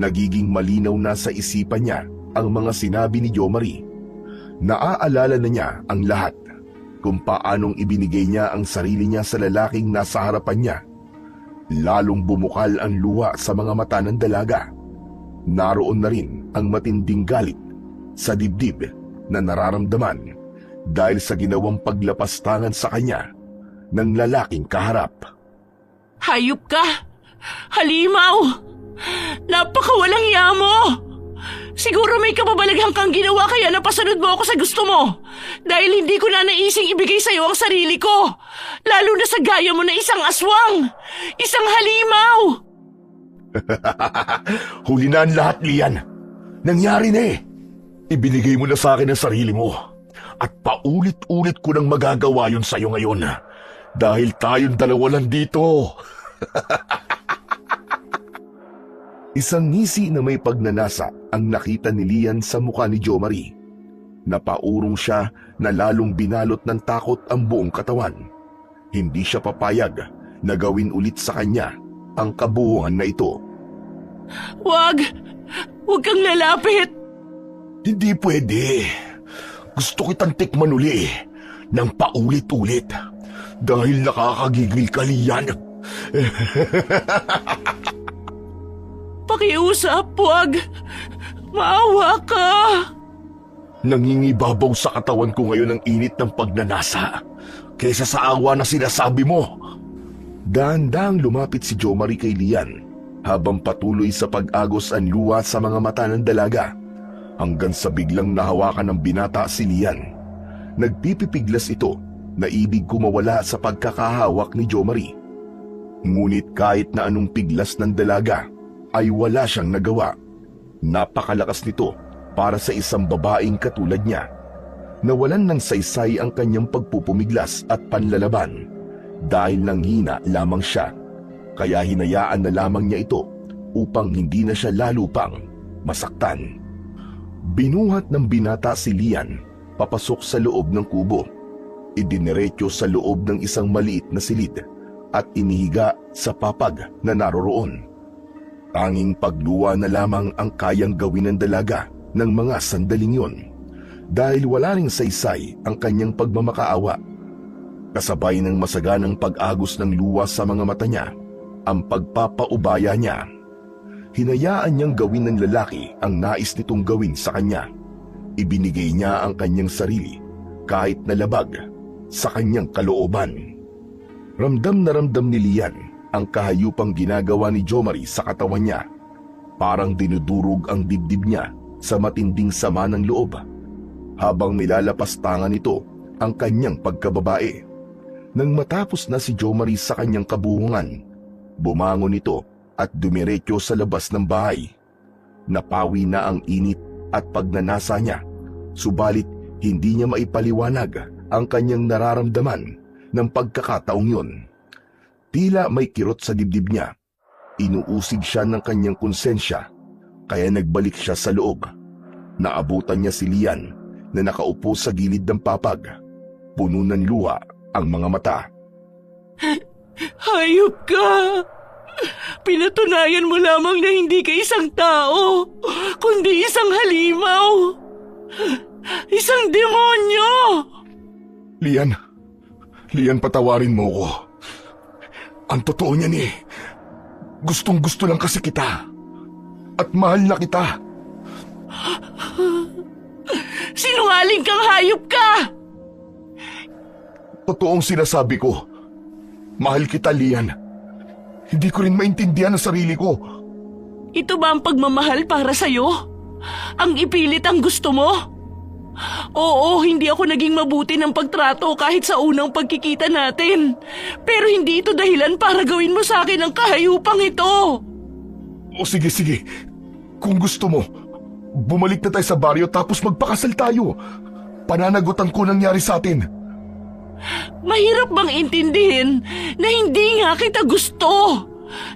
nagiging malinaw na sa isipan niya ang mga sinabi ni Jo Marie. Naaalala na niya ang lahat, kung paanong ibinigay niya ang sarili niya sa lalaking nasa harapan niya. Lalong bumukal ang luha sa mga mata ng dalaga. Naroon na rin ang matinding galit sa dibdib na nararamdaman dahil sa ginawang paglapastangan sa kanya ng lalaking kaharap. Hayop ka! Halimaw! Napakawalang hiya mo! Siguro may kababalaghang kang ginawa kaya napasunod mo ako sa gusto mo. Dahil hindi ko na naising ibigay sa'yo ang sarili ko. Lalo na sa gaya mo na isang aswang. Isang halimaw! Huli na ang lahat, Lian. Nangyari na eh. Ibinigay mo na sa akin ang sarili mo. At paulit-ulit ko nang magagawa yun sa'yo ngayon. Dahil tayong dalawa lang dito. Isang ngisi na may pagnanasa ang nakita ni Lian sa mukha ni Jo Marie. Napaurong siya na lalong binalot ng takot ang buong katawan. Hindi siya papayag na gawin ulit sa kanya ang kabuuan na ito. Wag! Wag kang lalapit! Hindi pwede. Gusto kitang tikman uli ng paulit-ulit dahil nakakagigil ka, Lian. Pakiusap, wag! Maawa ka! Nangingibabaw sa katawan ko ngayon ang init ng pagnanasa kaysa sa awa na sinasabi mo. Dahan-dahang lumapit si Jo Marie kay Lian habang patuloy sa pag-agos ang luha sa mga mata ng dalaga hanggang sa biglang nahawakan ng binata si Lian. Nagpipipiglas ito na ibig kumawala sa pagkakahawak ni Jo Marie. Ngunit kahit na anong piglas ng dalaga ay wala siyang nagawa. Napakalakas nito para sa isang babaeng katulad niya. Nawalan ng saysay ang kanyang pagpupumiglas at panlalaban dahil nanghina lamang siya. Kaya hinayaan na lamang niya ito upang hindi na siya lalo pang masaktan. Binuhat ng binata si Lian papasok sa loob ng kubo. Idiniretso sa loob ng isang maliit na silid at inihiga sa papag na naroroon. Tanging pagluwa na lamang ang kayang gawin ng dalaga ng mga sandaling yon dahil wala ring saysay ang kanyang pagmamakaawa. Kasabay ng masaganang pag-agos ng luwa sa mga mata niya, ang pagpapaubaya niya. Hinayaan niyang gawin ng lalaki ang nais nitong gawin sa kanya. Ibinigay niya ang kanyang sarili kahit nalabag sa kanyang kalooban. Ramdam na ramdam ni Lian ang kahayupang ginagawa ni Jo Marie sa katawan niya. Parang dinudurog ang dibdib niya sa matinding sama ng loob habang nilalapastangan nito ang kanyang pagkababae. Nang matapos na si Jo Marie sa kanyang kabuhungan, bumangon ito at dumiretso sa labas ng bahay. Napawi na ang init at pagnanasa niya, subalit hindi niya maipaliwanag ang kanyang nararamdaman ng pagkakataong yun. Tila may kirot sa dibdib niya. Inuusig siya ng kanyang konsensya kaya nagbalik siya sa loob. Naabutan niya si Lian na nakaupo sa gilid ng papag. Puno ng luha ang mga mata. Hayop ka! Pinatunayan mo lamang na hindi ka isang tao, kundi isang halimaw. Isang demonyo! Lian, patawarin mo ko. Ang totoo niyan gustong-gusto lang kasi kita. At mahal na kita. Sinungaling kang hayop ka! Totoong sinasabi ko. Mahal kita, Lian. Hindi ko rin maintindihan ang sarili ko. Ito ba ang pagmamahal para sa'yo? Ang ipilit ang gusto mo? Oo, hindi ako naging mabuti ng pagtrato kahit sa unang pagkikita natin. Pero hindi ito dahilan para gawin mo sa akin ang kahayupang ito. O sige. Kung gusto mo, bumalik na tayo sa baryo tapos magpakasal tayo. Pananagutan ko nangyari sa atin. Mahirap bang intindihin na hindi nga kita gusto?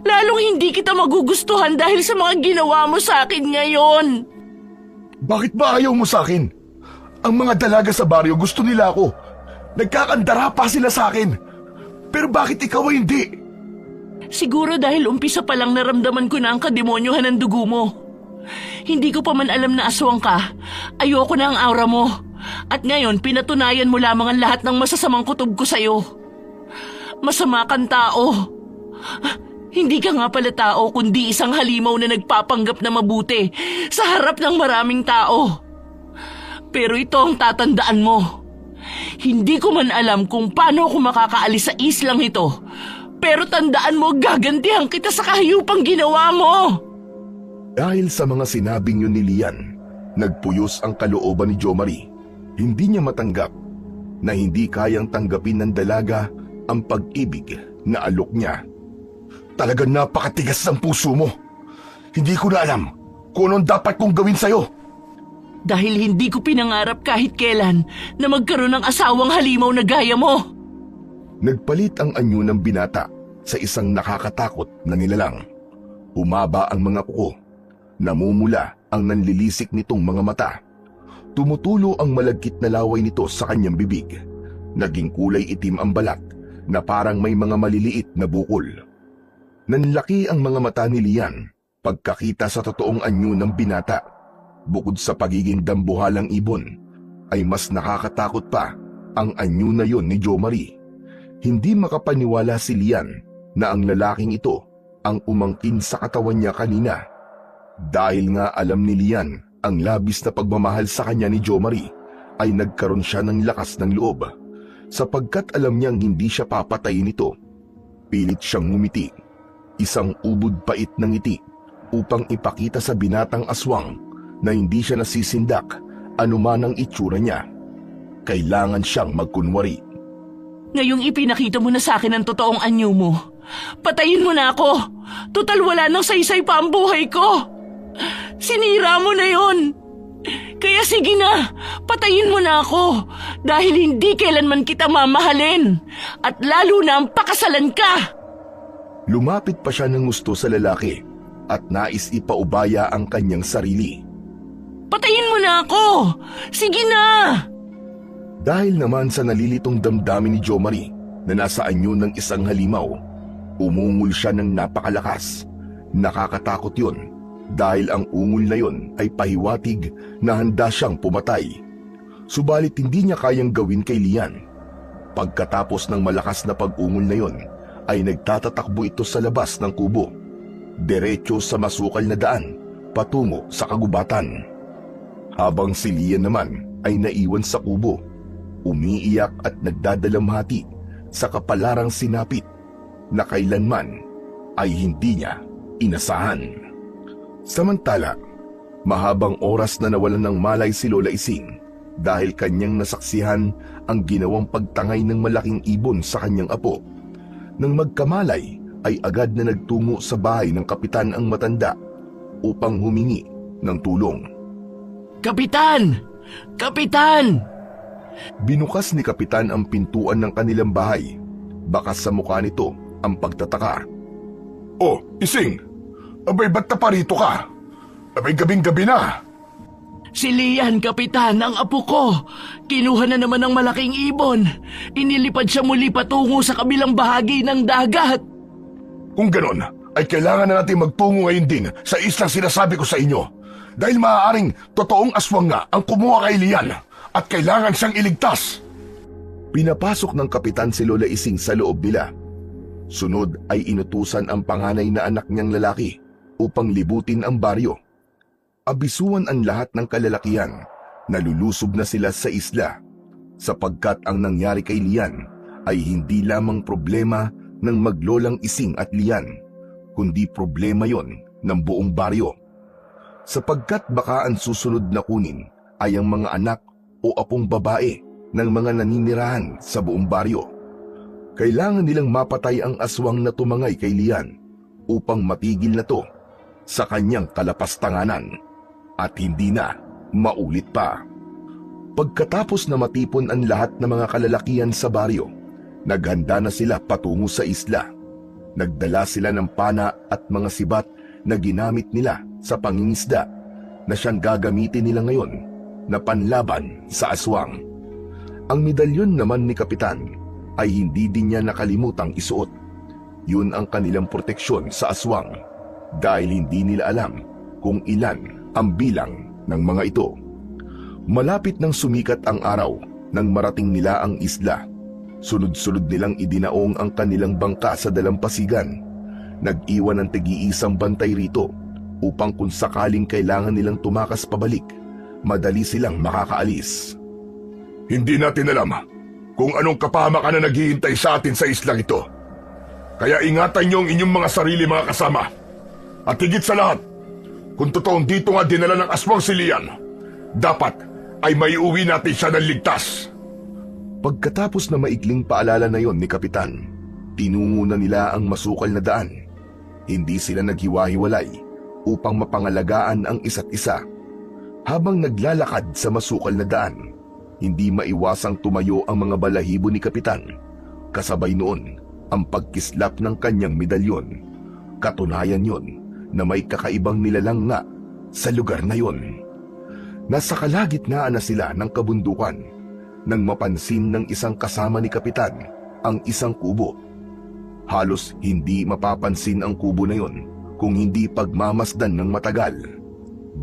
Lalong hindi kita magugustuhan dahil sa mga ginawa mo sa akin ngayon. Bakit ba ayaw mo sa akin? Ang mga dalaga sa baryo gusto nila ako. Nagkakandara pa sila sa akin. Pero bakit ikaw ay hindi? Siguro dahil umpisa pa lang naramdaman ko na ang kademonyohan ng dugo mo. Hindi ko pa man alam na aswang ka. Ayoko na ang aura mo. At ngayon, pinatunayan mo lamang ang lahat ng masasamang kutob ko sa'yo. Masama kang tao. Hindi ka nga pala tao, kundi isang halimaw na nagpapanggap na mabuti sa harap ng maraming tao. Pero ito ang tatandaan mo. Hindi ko man alam kung paano ako makakaalis sa islang ito. Pero tandaan mo, gagantihan kita sa kahayupang ginawa mo. Dahil sa mga sinabing yun ni Lian, nagpuyos ang kalooban ni Jo Marie. Hindi niya matanggap na hindi kayang tanggapin ng dalaga ang pag-ibig na alok niya. Talagang napakatigas ng puso mo. Hindi ko na alam kung anong dapat kong gawin sa'yo. Dahil hindi ko pinangarap kahit kailan na magkaroon ng asawang halimaw na gaya mo. Nagpalit ang anyo ng binata sa isang nakakatakot na nilalang. Humaba ang mga kuko. Namumula ang nanlilisik nitong mga mata. Tumutulo ang malagkit na laway nito sa kanyang bibig. Naging kulay itim ang balat na parang may mga maliliit na bukol. Nanlaki ang mga mata ni Lian pagkakita sa totoong anyo ng binata. Bukod sa pagiging dambuhalang ibon, ay mas nakakatakot pa ang anyo na yon ni Jo Marie. Hindi makapaniwala si Lian na ang lalaking ito ang umangkin sa katawan niya kanina. Dahil nga alam ni Lian ang labis na pagmamahal sa kanya ni Jo Marie, ay nagkaroon siya ng lakas ng loob. Sapagkat alam niyang hindi siya papatayin nito, pilit siyang ngumiti. Isang ubod pait ng ngiti upang ipakita sa binatang aswang na hindi siya nasisindak anuman ang itsura niya. Kailangan siyang magkunwari. Ngayong ipinakita mo na sa akin ang totoong anyo mo, patayin mo na ako. Total wala nang saysay pa ang buhay ko. Sinira mo na yon. Kaya sige na, patayin mo na ako dahil hindi kailanman kita mamahalin at lalo na ang pakasalan ka. Lumapit pa siya ng gusto sa lalaki at nais ipaubaya ang kanyang sarili. Patayin mo na ako! Sige na! Dahil naman sa nalilitong damdamin ni Jo Marie na nasa anyo ng isang halimaw, umungol siya ng napakalakas. Nakakatakot yun dahil ang ungol na yon ay pahiwatig na handa siyang pumatay. Subalit hindi niya kayang gawin kay Lian. Pagkatapos ng malakas na pag-ungol na yon, ay nagtatatakbo ito sa labas ng kubo, diretso sa masukal na daan patungo sa kagubatan. Habang si Lian naman ay naiwan sa kubo, umiiyak at nagdadalamhati sa kapalarang sinapit na kailanman ay hindi niya inasahan. Samantala, mahabang oras na nawalan ng malay si Lola Ising dahil kanyang nasaksihan ang ginawang pagtangay ng malaking ibon sa kanyang apo. Nang magkamalay ay agad na nagtungo sa bahay ng kapitan ang matanda upang humingi ng tulong. Kapitan! Kapitan! Binukas ni kapitan ang pintuan ng kanilang bahay. Bakas sa mukha nito ang pagtataka. "Oh, Ising! Abay, ba't na parito ka? Gabing-gabi na. Si Lian, Kapitan, ang apo ko. Kinuha na naman ng malaking ibon. Inilipad siya muli patungo sa kabilang bahagi ng dagat. Kung ganon, ay kailangan na natin magtungo ngayon din sa islang sinasabi ko sa inyo. Dahil maaaring totoong aswang nga ang kumuha kay Lian at kailangan siyang iligtas. Pinapasok ng kapitan si Lola Ising sa loob nila. Sunod ay inutusan ang panganay na anak niyang lalaki upang libutin ang baryo. Abisuan ang lahat ng kalalakihan na lulusob na sila sa isla sapagkat ang nangyari kay Lian ay hindi lamang problema ng maglolang Ising at Lian, kundi problema yon ng buong baryo. Sapagkat baka ang susunod na kunin ay ang mga anak o apong babae ng mga naninirahan sa buong baryo. Kailangan nilang mapatay ang aswang na tumangay kay Lian upang matigil na to sa kanyang kalapastanganan at hindi na maulit pa. Pagkatapos na matipon ang lahat ng mga kalalakihan sa baryo, naghanda na sila patungo sa isla. Nagdala sila ng pana at mga sibat na ginamit nila sa pangingisda na siyang gagamitin nila ngayon na panlaban sa aswang. Ang medalyon naman ni Kapitan ay hindi din niya nakalimutang isuot. Yun ang kanilang proteksyon sa aswang dahil hindi nila alam kung ilan ang bilang ng mga ito. Malapit nang sumikat ang araw nang marating nila ang isla. Sunod-sunod nilang idinaong ang kanilang bangka sa dalampasigan. Nag-iwan ng tig-iisang bantay rito upang kung sakaling kailangan nilang tumakas pabalik, madali silang makakaalis. Hindi natin alam kung anong kapahamakan na naghihintay sa atin sa islang ito. Kaya ingatan niyo ang inyong mga sarili, mga kasama. At higit sa lahat, kung totoong dito nga dinala ng aswang si Lian, dapat ay maiuwi natin siya ng ligtas. Pagkatapos na maikling paalala na yon ni Kapitan, tinungo na nila ang masukal na daan. Hindi sila naghiwa-hiwalay upang mapangalagaan ang isa't isa. Habang naglalakad sa masukal na daan, hindi maiwasang tumayo ang mga balahibo ni Kapitan. Kasabay noon ang pagkislap ng kanyang medalyon. Katunayan yon na may kakaibang nilalang nga sa lugar na yon. Nasa kalagitnaan na sila ng kabundukan nang mapansin ng isang kasama ni Kapitan ang isang kubo. Halos hindi mapapansin ang kubo na yon kung hindi pagmamasdan ng matagal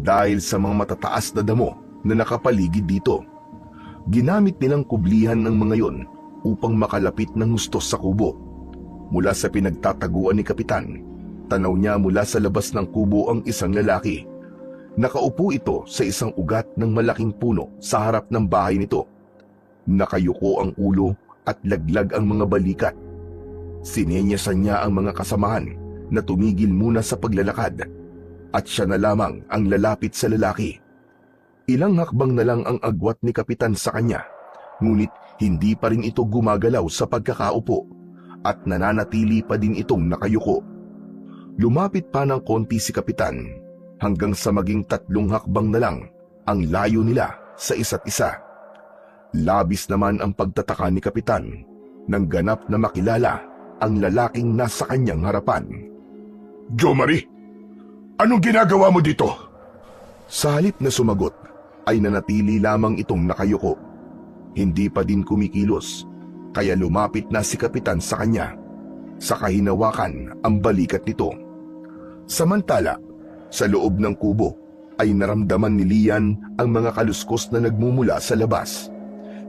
dahil sa mga matataas na damo na nakapaligid dito. Ginamit nilang kublihan ng mga yon upang makalapit ng husto sa kubo. Mula sa pinagtataguan ni Kapitan, tanaw niya mula sa labas ng kubo ang isang lalaki. Nakaupo ito sa isang ugat ng malaking puno sa harap ng bahay nito. Nakayuko ang ulo at laglag ang mga balikat. Sinenyasan niya ang mga kasamahan na tumigil muna sa paglalakad at siya na lamang ang lalapit sa lalaki. Ilang hakbang na lang ang agwat ni Kapitan sa kanya, ngunit hindi pa rin ito gumagalaw sa pagkakaupo at nananatili pa din itong nakayuko. Lumapit pa ng konti si Kapitan hanggang sa maging 3 hakbang na lang ang layo nila sa isa't isa. Labis naman ang pagtataka ni Kapitan nang ganap na makilala ang lalaking nasa kanyang harapan. "Jomari, anong ginagawa mo dito?" Sa halip na sumagot ay nanatili lamang itong nakayuko. Hindi pa din kumikilos, kaya lumapit na si Kapitan sa kanya. Saka hinawakan ang balikat nito. Samantala, sa loob ng kubo ay naramdaman ni Lian ang mga kaluskos na nagmumula sa labas.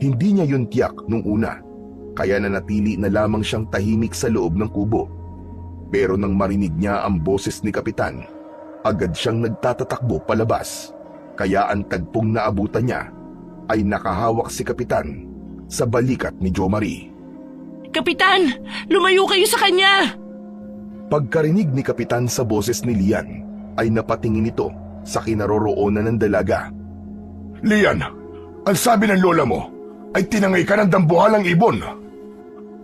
Hindi niya yun tiyak nung una, kaya nanatili na lamang siyang tahimik sa loob ng kubo. Pero nang marinig niya ang boses ni Kapitan, agad siyang nagtatatakbo palabas. Kaya ang tagpong naabutan niya ay nakahawak si Kapitan sa balikat ni Jomari. Kapitan! Lumayo kayo sa kanya! Pagkarinig ni Kapitan sa boses ni Lian, ay napatingin ito sa kinaroroonan ng dalaga. "Lian, ang sabi ng lola mo ay tinangay ka ng dambuhalang ibon."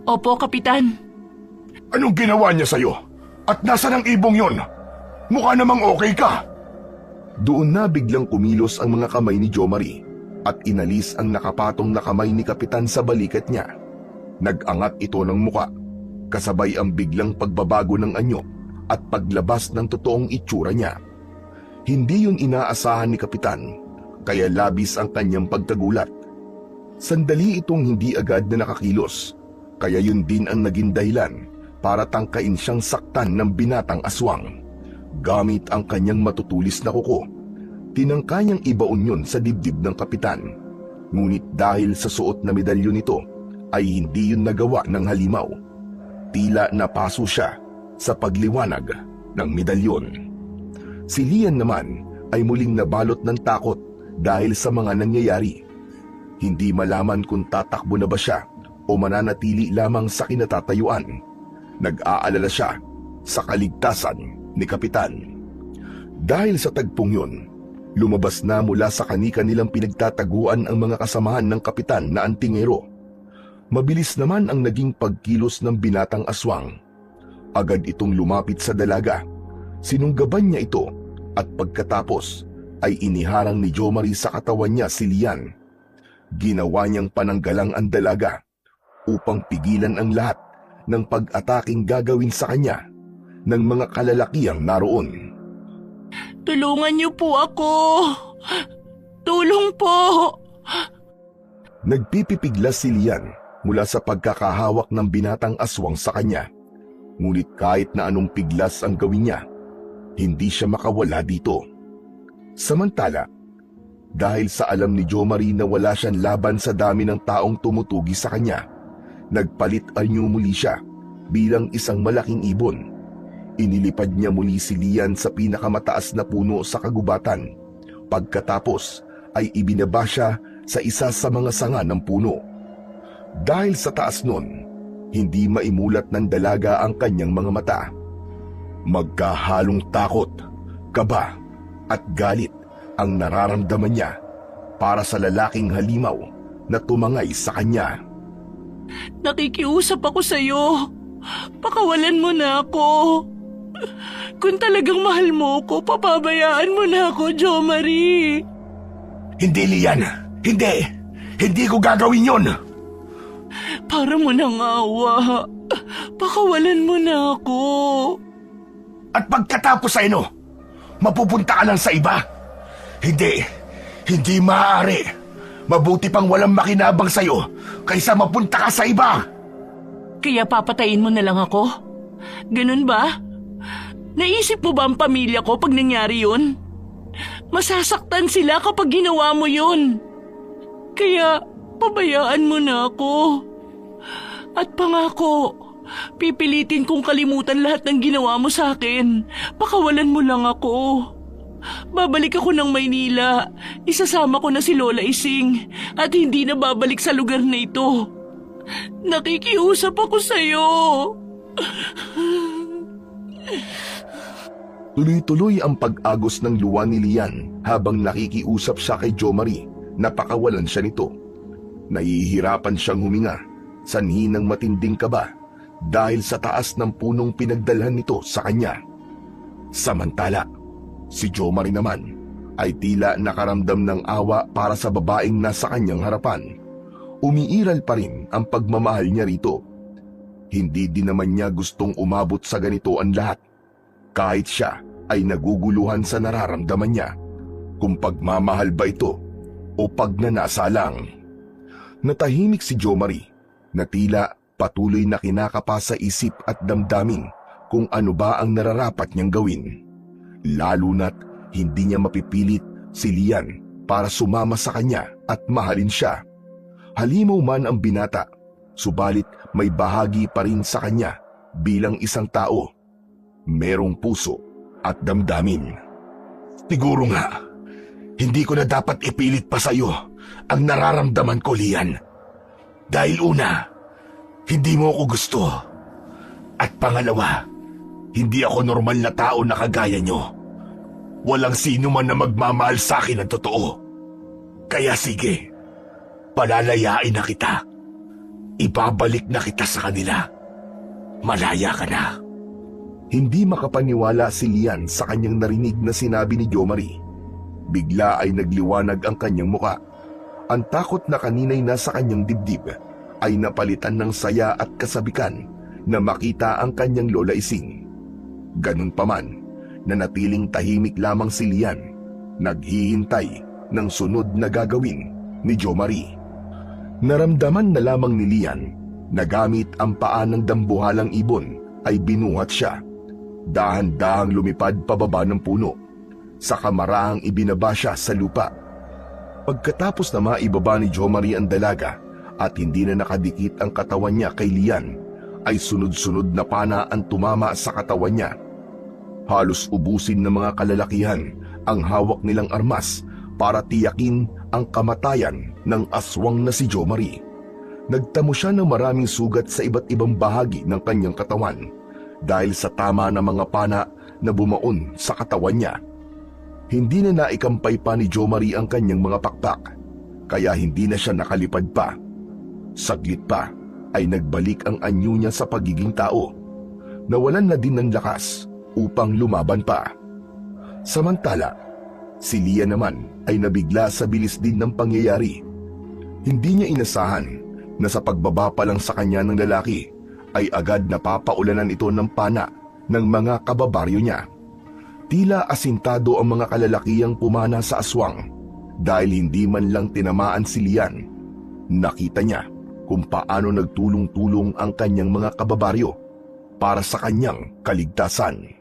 Opo, Kapitan. "Anong ginawa niya sa'yo? At nasaan ang ibong yon? Mukha namang okay ka." Doon na biglang kumilos ang mga kamay ni Jomari at inalis ang nakapatong na kamay ni Kapitan sa balikat niya. Nag-angat ito ng muka, kasabay ang biglang pagbabago ng anyo at paglabas ng totoong itsura niya. Hindi yun inaasahan ni Kapitan, kaya labis ang kanyang pagkagulat. Sandali itong hindi agad na nakakilos, kaya yun din ang naging dahilan para tangkain siyang saktan ng binatang aswang. Gamit ang kanyang matutulis na kuko, tinangka niyang ibaon yun sa dibdib ng Kapitan. Ngunit dahil sa suot na medalyon nito, ay hindi yun nagawa ng halimaw. Tila napaso siya sa pagliwanag ng medalyon. Si Lian naman ay muling nabalot ng takot dahil sa mga nangyayari. Hindi malaman kung tatakbo na ba siya o mananatili lamang sa kinatatayuan. Nag-aalala siya sa kaligtasan ni Kapitan. Dahil sa tagpong yun, lumabas na mula sa kani-kanilang pinagtataguan ang mga kasamahan ng Kapitan na antingero. Mabilis naman ang naging pagkilos ng binatang aswang. Agad itong lumapit sa dalaga. Sinunggaban niya ito at pagkatapos ay iniharang ni Jomari sa katawan niya si Lian. Ginawa niyang pananggalang ang dalaga upang pigilan ang lahat ng pag-ataking gagawin sa kanya ng mga kalalakihang naroon. Tulungan niyo po ako! Tulong po! Nagpipipiglas si Lian mula sa pagkakahawak ng binatang aswang sa kanya. Ngunit kahit na anong piglas ang gawin niya, hindi siya makawala dito. Samantala, dahil sa alam ni Jomari na wala siyang laban sa dami ng taong tumutugi sa kanya, nagpalit anyo muli siya bilang isang malaking ibon. Inilipad niya muli si Lian sa pinakamataas na puno sa kagubatan. Pagkatapos ay ibinaba siya sa isa sa mga sanga ng puno. Dahil sa taas nun, hindi maimulat ng dalaga ang kanyang mga mata. Magkahalong takot, kaba at galit ang nararamdaman niya para sa lalaking halimaw na tumangay sa kanya. Nakikiusap ako sa'yo. Pakawalan mo na ako. Kung talagang mahal mo ko, papabayaan mo na ako, Jomari. Hindi, Lian. Hindi. Hindi ko gagawin yon. Para mo nang awa. Pakawalan mo na ako. At pagkatapos ay mapupunta ka lang sa iba. Hindi. Hindi maaari. Mabuti pang walang makinabang sa'yo kaysa mapunta ka sa iba. Kaya papatayin mo na lang ako? Ganun ba? Naisip mo ba ang pamilya ko pag nangyari yun? Masasaktan sila kapag ginawa mo yun. Kaya pabayaan mo na ako. At pangako, pipilitin kong kalimutan lahat ng ginawa mo sa akin. Pakawalan mo lang ako. Babalik ako ng Maynila. Isasama ko na si Lola Ising at hindi na babalik sa lugar na ito. Nakikiusap ako sa'yo. Tuloy-tuloy ang pag-agos ng luwa ni Lian habang nakikiusap siya kay Jomari na pakawalan siya nito. Nahihirapan siyang huminga, sanhi ng matinding kaba dahil sa taas ng punong pinagdalhan nito sa kanya. Samantala, si Jomari naman ay tila nakaramdam ng awa para sa babaeng nasa kanyang harapan. Umiiral pa rin ang pagmamahal niya rito. Hindi din naman niya gustong umabot sa ganito ang lahat. Kahit siya ay naguguluhan sa nararamdaman niya, kung pagmamahal ba ito o pagnanasa lang. Natahimik si Jomari na tila patuloy na kinakapa sa isip at damdamin kung ano ba ang nararapat niyang gawin. Lalo na't hindi niya mapipilit si Lian para sumama sa kanya at mahalin siya. Halimaw man ang binata, subalit may bahagi pa rin sa kanya bilang isang tao. Merong puso at damdamin. Siguro nga, hindi ko na dapat ipilit pa sa'yo ang nararamdaman ko, Lian. Dahil una, hindi mo ako gusto. At pangalawa, hindi ako normal na tao na kagaya nyo. Walang sino man na magmamahal sa akin ng totoo. Kaya sige, palalayain na kita. Ibabalik na kita sa kanila. Malaya ka na. Hindi makapaniwala si Lian sa kanyang narinig na sinabi ni Jomari. Bigla ay nagliwanag ang kanyang muka. Ang takot na kanina'y nasa kanyang dibdib ay napalitan ng saya at kasabikan na makita ang kanyang Lola Ising. Ganun pa man, nanatiling tahimik lamang si Lian, naghihintay ng sunod na gagawin ni Jo Marie. Naramdaman na lamang ni Lian na gamit ang paa ng dambuhalang ibon ay binuhat siya. Dahan-dahang lumipad pababa ng puno. Sa kamaraang ibinaba siya sa lupa. Pagkatapos na maibaba ni Jo Marie ang dalaga at hindi na nakadikit ang katawan niya kay Lian, ay sunod-sunod na pana ang tumama sa katawan niya. Halos ubusin ng mga kalalakihan ang hawak nilang armas para tiyakin ang kamatayan ng aswang na si Jo Marie. Nagtamo siya ng maraming sugat sa iba't ibang bahagi ng kanyang katawan dahil sa tama ng mga pana na bumaon sa katawan niya. Hindi na naikampay pa ni Jo Marie ang kanyang mga pakpak, kaya hindi na siya nakalipad pa. Saglit pa ay nagbalik ang anyo niya sa pagiging tao. Nawalan na din ng lakas upang lumaban pa. Samantala, si Lian naman ay nabigla sa bilis din ng pangyayari. Hindi niya inasahan na sa pagbaba pa lang sa kanya ng lalaki ay agad napapaulanan ito ng pana ng mga kababaryo niya. Tila asintado ang mga kalalakihang pumana sa aswang dahil hindi man lang tinamaan si Lian. Nakita niya kung paano nagtulong-tulong ang kanyang mga kababaryo para sa kanyang kaligtasan.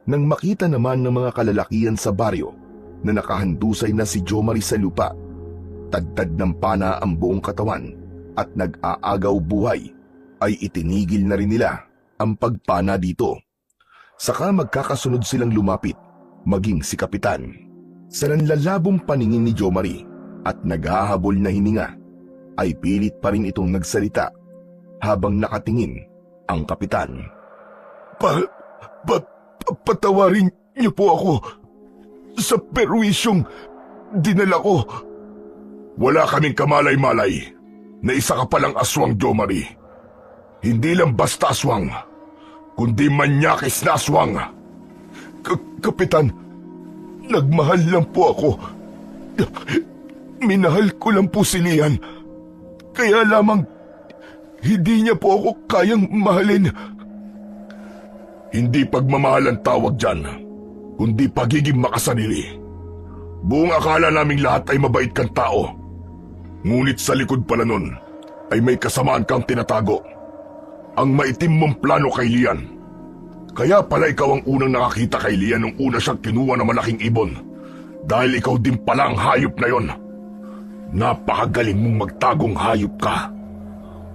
Nang makita naman ng mga kalalakihan sa baryo na nakahandusay na si Jo Marie sa lupa, tadtad ng pana ang buong katawan at nag-aagaw buhay, ay itinigil na rin nila ang pagpana dito. Saka magkakasunod silang lumapit, maging si Kapitan. Sa nanlalabong paningin ni Jo Marie at naghahabol na hininga, ay pilit pa rin itong nagsalita habang nakatingin ang Kapitan. Patawarin niyo po ako sa perwisyong dinala ko. Wala kaming kamalay-malay na isa ka palang aswang, Jo Marie. Hindi lang basta aswang, kundi manyakis na aswang. Kapitan, nagmahal lang po ako. Minahal ko lang po si Lian. Kaya lamang hindi niya po ako kayang mahalin. Hindi pagmamahal ang tawag dyan, kundi pagiging makasarili. Buong akala naming lahat ay mabait kang tao. Ngunit sa likod pala nun ay may kasamaan kang tinatago. Ang maitim mong plano kay Lian. Kaya pala ikaw ang unang nakakita kay Lian nung una siyang kinuha ng malaking ibon. Dahil ikaw din pala ang hayop na yon. Napakagaling mong magtagong hayop ka.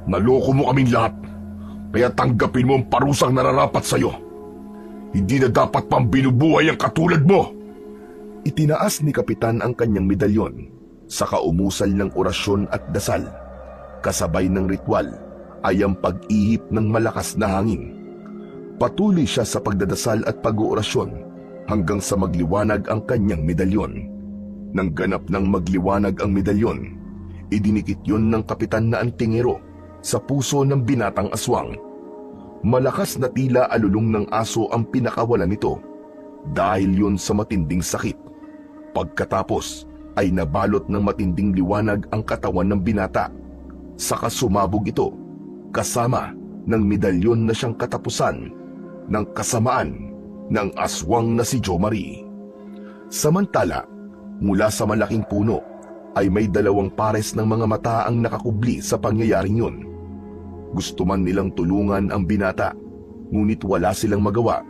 Naloko mo kaming lahat, kaya tanggapin mo ang parusang nararapat sa'yo. Hindi na dapat pang binubuhay ang katulad mo. Itinaas ni Kapitan ang kanyang medalyon, saka umusal ng orasyon at dasal. Kasabay ng ritual ay ang pag-ihip ng malakas na hangin. Patuloy siya sa pagdadasal at pag-oorasyon hanggang sa magliwanag ang kanyang medalyon. Nang ganap ng magliwanag ang medalyon, idinikit yon ng Kapitan na antingero sa puso ng binatang aswang. Malakas na tila alulong ng aso ang pinakawalan nito dahil yon sa matinding sakit. Pagkatapos ay nabalot ng matinding liwanag ang katawan ng binata. Saka sumabog ito kasama ng medalyon na siyang katapusan ng kasamaan ng aswang na si Jo Marie. Samantala, mula sa malaking puno ay may 2 pares ng mga mata ang nakakubli sa pangyayaring yun. Gusto man nilang tulungan ang binata, ngunit wala silang magawa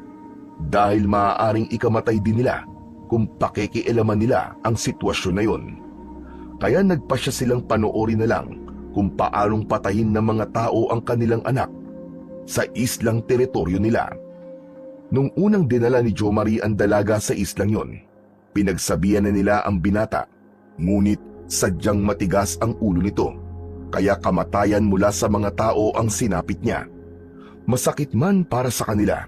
dahil maaaring ikamatay din nila kung pakikialaman nila ang sitwasyon na yun. Kaya nagpasya silang panoorin na lang kung paanong patayin ng mga tao ang kanilang anak sa islang teritoryo nila. Nung unang dinala ni Jo Marie ang dalaga sa islang yon, pinagsabihan na nila ang binata, ngunit sadyang matigas ang ulo nito, kaya kamatayan mula sa mga tao ang sinapit niya. Masakit man para sa kanila,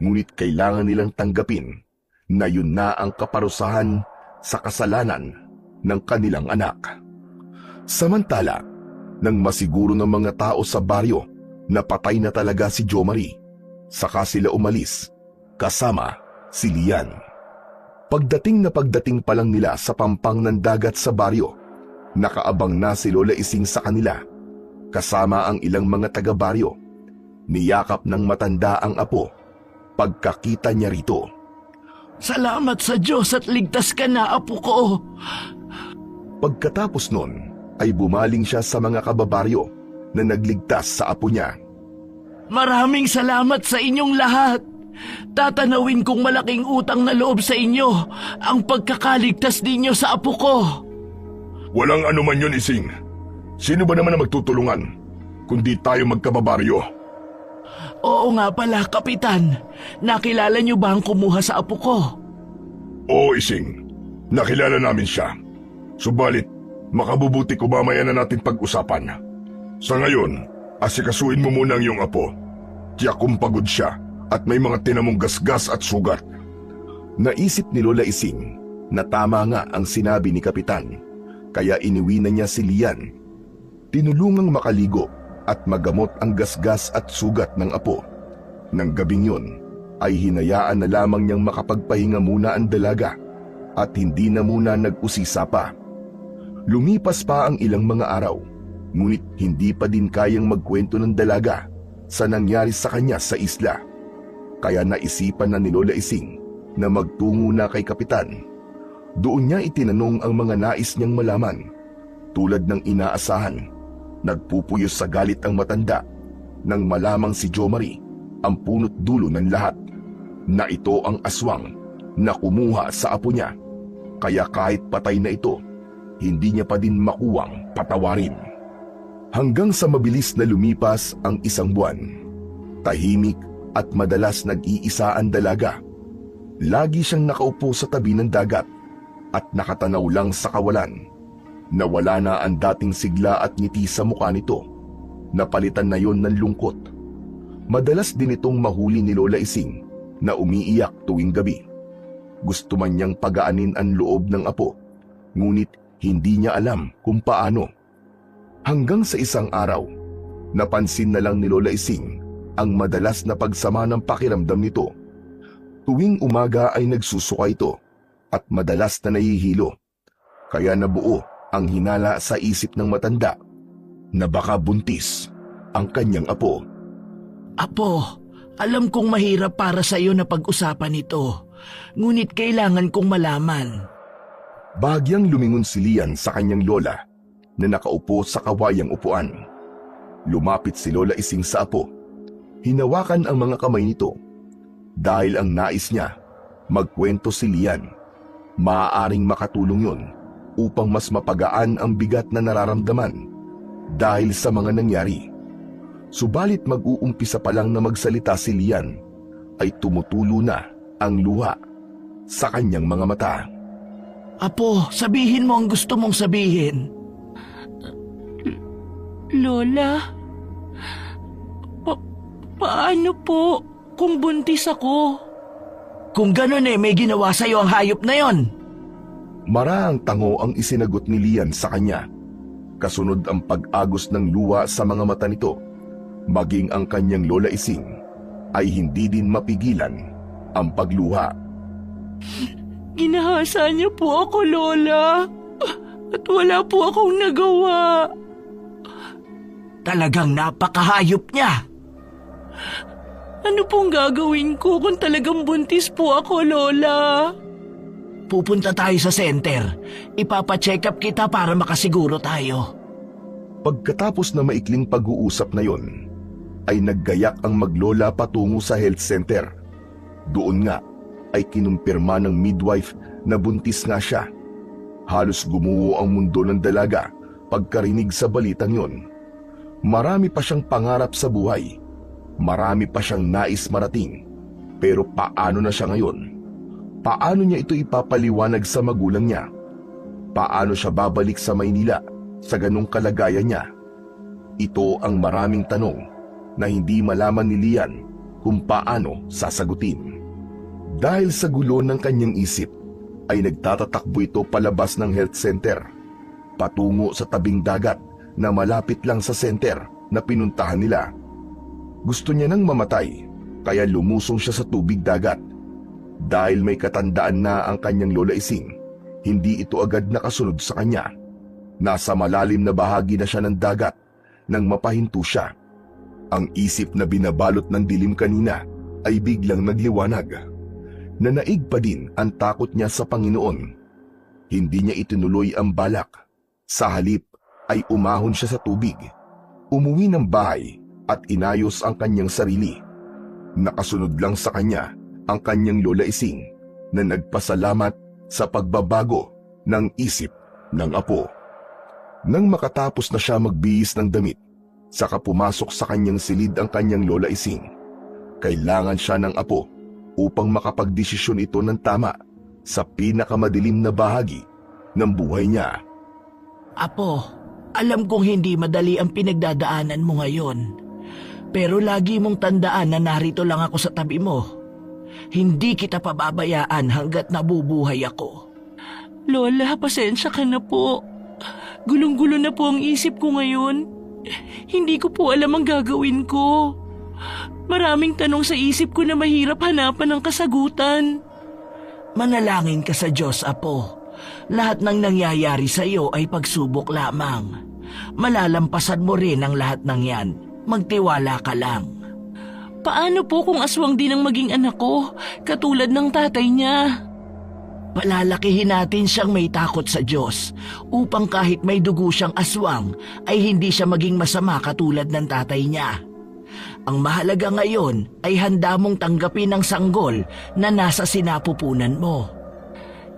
ngunit kailangan nilang tanggapin na yun na ang kaparusahan sa kasalanan ng kanilang anak. Samantala, nang masiguro ng mga tao sa baryo na patay na talaga si Jo Marie, saka sila umalis kasama si Lian. Pagdating pa lang nila sa pampang ng dagat sa baryo, nakaabang na si Lola Ising sa kanila, kasama ang ilang mga taga-baryo. Niyakap ng matanda ang apo. Pagkakita niya rito, Salamat sa Diyos at ligtas ka na, apo ko. Pagkatapos nun ay bumaling siya sa mga kababaryo na nagligtas sa apo niya. Maraming salamat sa inyong lahat. Tatanawin kong malaking utang na loob sa inyo ang pagkakaligtas ninyo sa apo ko. Walang anuman yun, Ising. Sino ba naman ang magtutulungan kundi tayo magkababaryo? Oo nga pala, Kapitan. Nakilala niyo ba ang kumuha sa apo ko? Oo, Ising. Nakilala namin siya. Subalit, makabubuti ko mamaya na natin pag-usapan. Sa ngayon, asikasuin mo muna ang iyong apo. Tiyak kung pagod siya at may mga tinamong gasgas at sugat. Naisip ni Lola Ising na tama nga ang sinabi ni Kapitan, kaya iniwi na niya si Lian. Tinulungang makaligo at magamot ang gasgas at sugat ng apo. Nang gabing yun, ay hinayaan na lamang niyang makapagpahinga muna ang dalaga at hindi na muna nag-usisa pa. Lumipas pa ang ilang mga araw, ngunit hindi pa din kayang magkwento ng dalaga sa nangyari sa kanya sa isla. Kaya naisipan na ni Lola Ising na magtungo na kay Kapitan. Doon niya itinanong ang mga nais niyang malaman. Tulad ng inaasahan, nagpupuyos sa galit ang matanda nang malamang si Jomari ang punot dulo ng lahat, na ito ang aswang na kumuha sa apo niya. Kaya kahit patay na ito, hindi niya pa din makuwang patawarin. Hanggang sa mabilis na lumipas ang isang buwan, tahimik at madalas nag-iisa ang dalaga. Lagi siyang nakaupo sa tabi ng dagat at nakatanaw lang sa kawalan. Nawala na ang dating sigla at ngiti sa mukha nito. Napalitan na yon ng lungkot. Madalas din itong mahuli ni Lola Ising na umiiyak tuwing gabi. Gusto man niyang pagaanin ang loob ng apo, ngunit hindi niya alam kung paano. Hanggang sa isang araw, napansin na lang ni Lola Ising ang madalas na pagsama ng pakiramdam nito. Tuwing umaga ay nagsusuka ito at madalas na nahihilo. Kaya nabuo ang hinala sa isip ng matanda na baka buntis ang kanyang apo. Apo, alam kong mahirap para sa iyo na pag-usapan ito, ngunit kailangan kong malaman. Bahagyang lumingon si Lian sa kanyang lola na nakaupo sa kawayang upuan. Lumapit si Lola Ising sa apo. Hinawakan ang mga kamay nito. Dahil ang nais niya, magkwento si Lian. Maaaring makatulong yun upang mas mapagaan ang bigat na nararamdaman dahil sa mga nangyari. Subalit mag-uumpisa pa lang na magsalita si Lian, ay tumutulo na ang luha sa kanyang mga mata. Apo, sabihin mo ang gusto mong sabihin. Lola, paano po kung buntis ako? Kung ganun may ginawa sa'yo ang hayop na yon. Maraang tango ang isinagot ni Lian sa kanya. Kasunod ang pag-agos ng luha sa mga mata nito. Maging ang kanyang Lola Ising ay hindi din mapigilan ang pagluha. Ginahasa niyo po ako, Lola. At wala po akong nagawa. Talagang napakahayop niya. Ano pong gagawin ko kung talagang buntis po ako, Lola? Pupunta tayo sa center. Ipapacheck up kita para makasiguro tayo. Pagkatapos na maikling pag-uusap na yon, ay naggayak ang maglola patungo sa health center. Doon nga ay kinumpirma ng midwife na buntis nga siya. Halos gumuho ang mundo ng dalaga pagkarinig sa balitang yon. Marami pa siyang pangarap sa buhay. Marami pa siyang nais marating. Pero paano na siya ngayon? Paano niya ito ipapaliwanag sa magulang niya? Paano siya babalik sa Maynila sa ganung kalagayan niya? Ito ang maraming tanong na hindi malaman ni Lian kung paano sasagutin. Dahil sa gulo ng kanyang isip, ay nagtatatakbo ito palabas ng health center, patungo sa tabing dagat na malapit lang sa center na pinuntahan nila. Gusto niya nang mamatay, kaya lumusong siya sa tubig dagat. Dahil may katandaan na ang kanyang Lola Ising, hindi ito agad nakasunod sa kanya. Nasa malalim na bahagi na siya ng dagat nang mapahinto siya. Ang isip na binabalot ng dilim kanina ay biglang nagliwanag. Nanaig pa din ang takot niya sa Panginoon. Hindi niya itinuloy ang balak. Sa halip ay umahon siya sa tubig. Umuwi ng bahay at inayos ang kanyang sarili. Nakasunod lang sa kanya ang kanyang lola Ising na nagpasalamat sa pagbabago ng isip ng apo. Nang makatapos na siya magbihis ng damit, saka pumasok sa kanyang silid ang kanyang lola Ising. Kailangan siya ng apo upang makapagdesisyon ito ng tama sa pinakamadilim na bahagi ng buhay niya. Apo, alam kong hindi madali ang pinagdadaanan mo ngayon. Pero lagi mong tandaan na narito lang ako sa tabi mo. Hindi kita pababayaan hanggat nabubuhay ako. Lola, pasensya ka na po. Gulong-gulo na po ang isip ko ngayon. Hindi ko po alam ang gagawin ko. Maraming tanong sa isip ko na mahirap hanapan ng kasagutan. Manalangin ka sa Diyos, Apo. Lahat ng nangyayari sa iyo ay pagsubok lamang. Malalampasan mo rin ang lahat ng yan. Magtiwala ka lang. Paano po kung aswang din ang maging anak ko, katulad ng tatay niya? Palalakihin natin siyang may takot sa Diyos upang kahit may dugo siyang aswang ay hindi siya maging masama katulad ng tatay niya. Ang mahalaga ngayon ay handa mong tanggapin ang sanggol na nasa sinapupunan mo.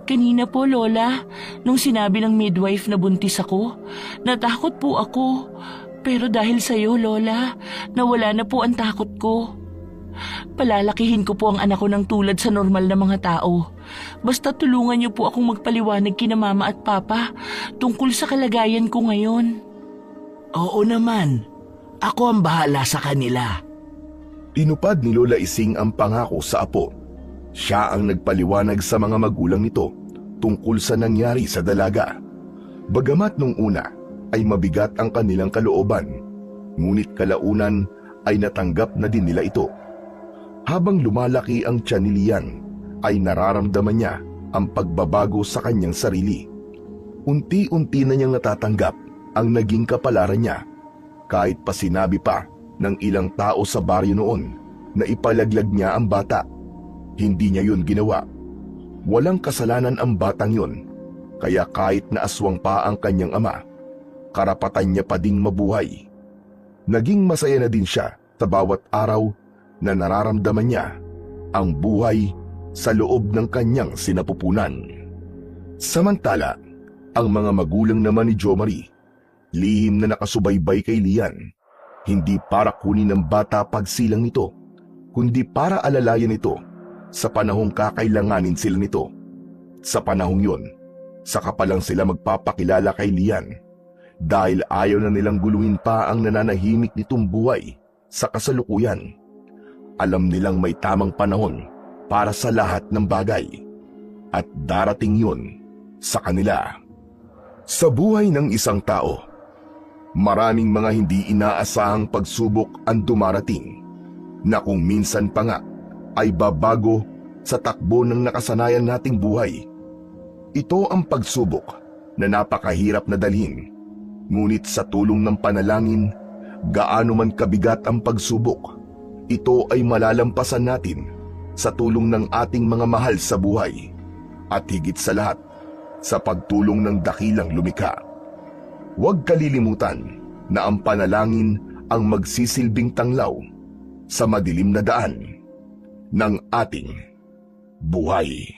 Kanina po, Lola, nung sinabi ng midwife na buntis ako, natakot po ako. Pero dahil sa iyo, Lola, nawala na po ang takot ko. Palalakihin ko po ang anak ko ng tulad sa normal na mga tao. Basta tulungan niyo po akong magpaliwanag kina Mama at Papa tungkol sa kalagayan ko ngayon. Oo naman. Ako ang bahala sa kanila. Tinupad ni Lola Ising ang pangako sa apo. Siya ang nagpaliwanag sa mga magulang nito tungkol sa nangyari sa dalaga. Bagamat nung una ay mabigat ang kanilang kalooban, ngunit kalaunan ay natanggap na din nila ito. Habang lumalaki ang tiyan ni Lian, ay nararamdaman niya ang pagbabago sa kanyang sarili. Unti-unti na niyang natatanggap ang naging kapalaran niya, kahit pa sinabi pa ng ilang tao sa baryo noon na ipalaglag niya ang bata. Hindi niya yun ginawa. Walang kasalanan ang batang yun, kaya kahit na aswang pa ang kanyang ama, karapatan niya pa ding mabuhay. Naging masaya na din siya sa bawat araw na nararamdaman niya ang buhay sa loob ng kanyang sinapupunan. Samantala, ang mga magulang naman ni Jo Marie, lihim na nakasubaybay kay Lian, hindi para kunin ng bata pagsilang nito, kundi para alalayan ito sa panahong kakailanganin sila nito. Sa panahong yun, saka pa lang sila magpapakilala kay Lian dahil ayaw na nilang guluhin pa ang nananahimik nitong buhay sa kasalukuyan. Alam nilang may tamang panahon para sa lahat ng bagay at darating yun sa kanila. Sa buhay ng isang tao, maraming mga hindi inaasahang pagsubok ang dumarating na kung minsan pa nga ay babago sa takbo ng nakasanayan nating buhay. Ito ang pagsubok na napakahirap na dalhin, ngunit sa tulong ng panalangin, gaano man kabigat ang pagsubok, ito ay malalampasan natin sa tulong ng ating mga mahal sa buhay at higit sa lahat, sa pagtulong ng dakilang lumikha. Huwag kalilimutan na ang panalangin ang magsisilbing tanglaw sa madilim na daan ng ating buhay.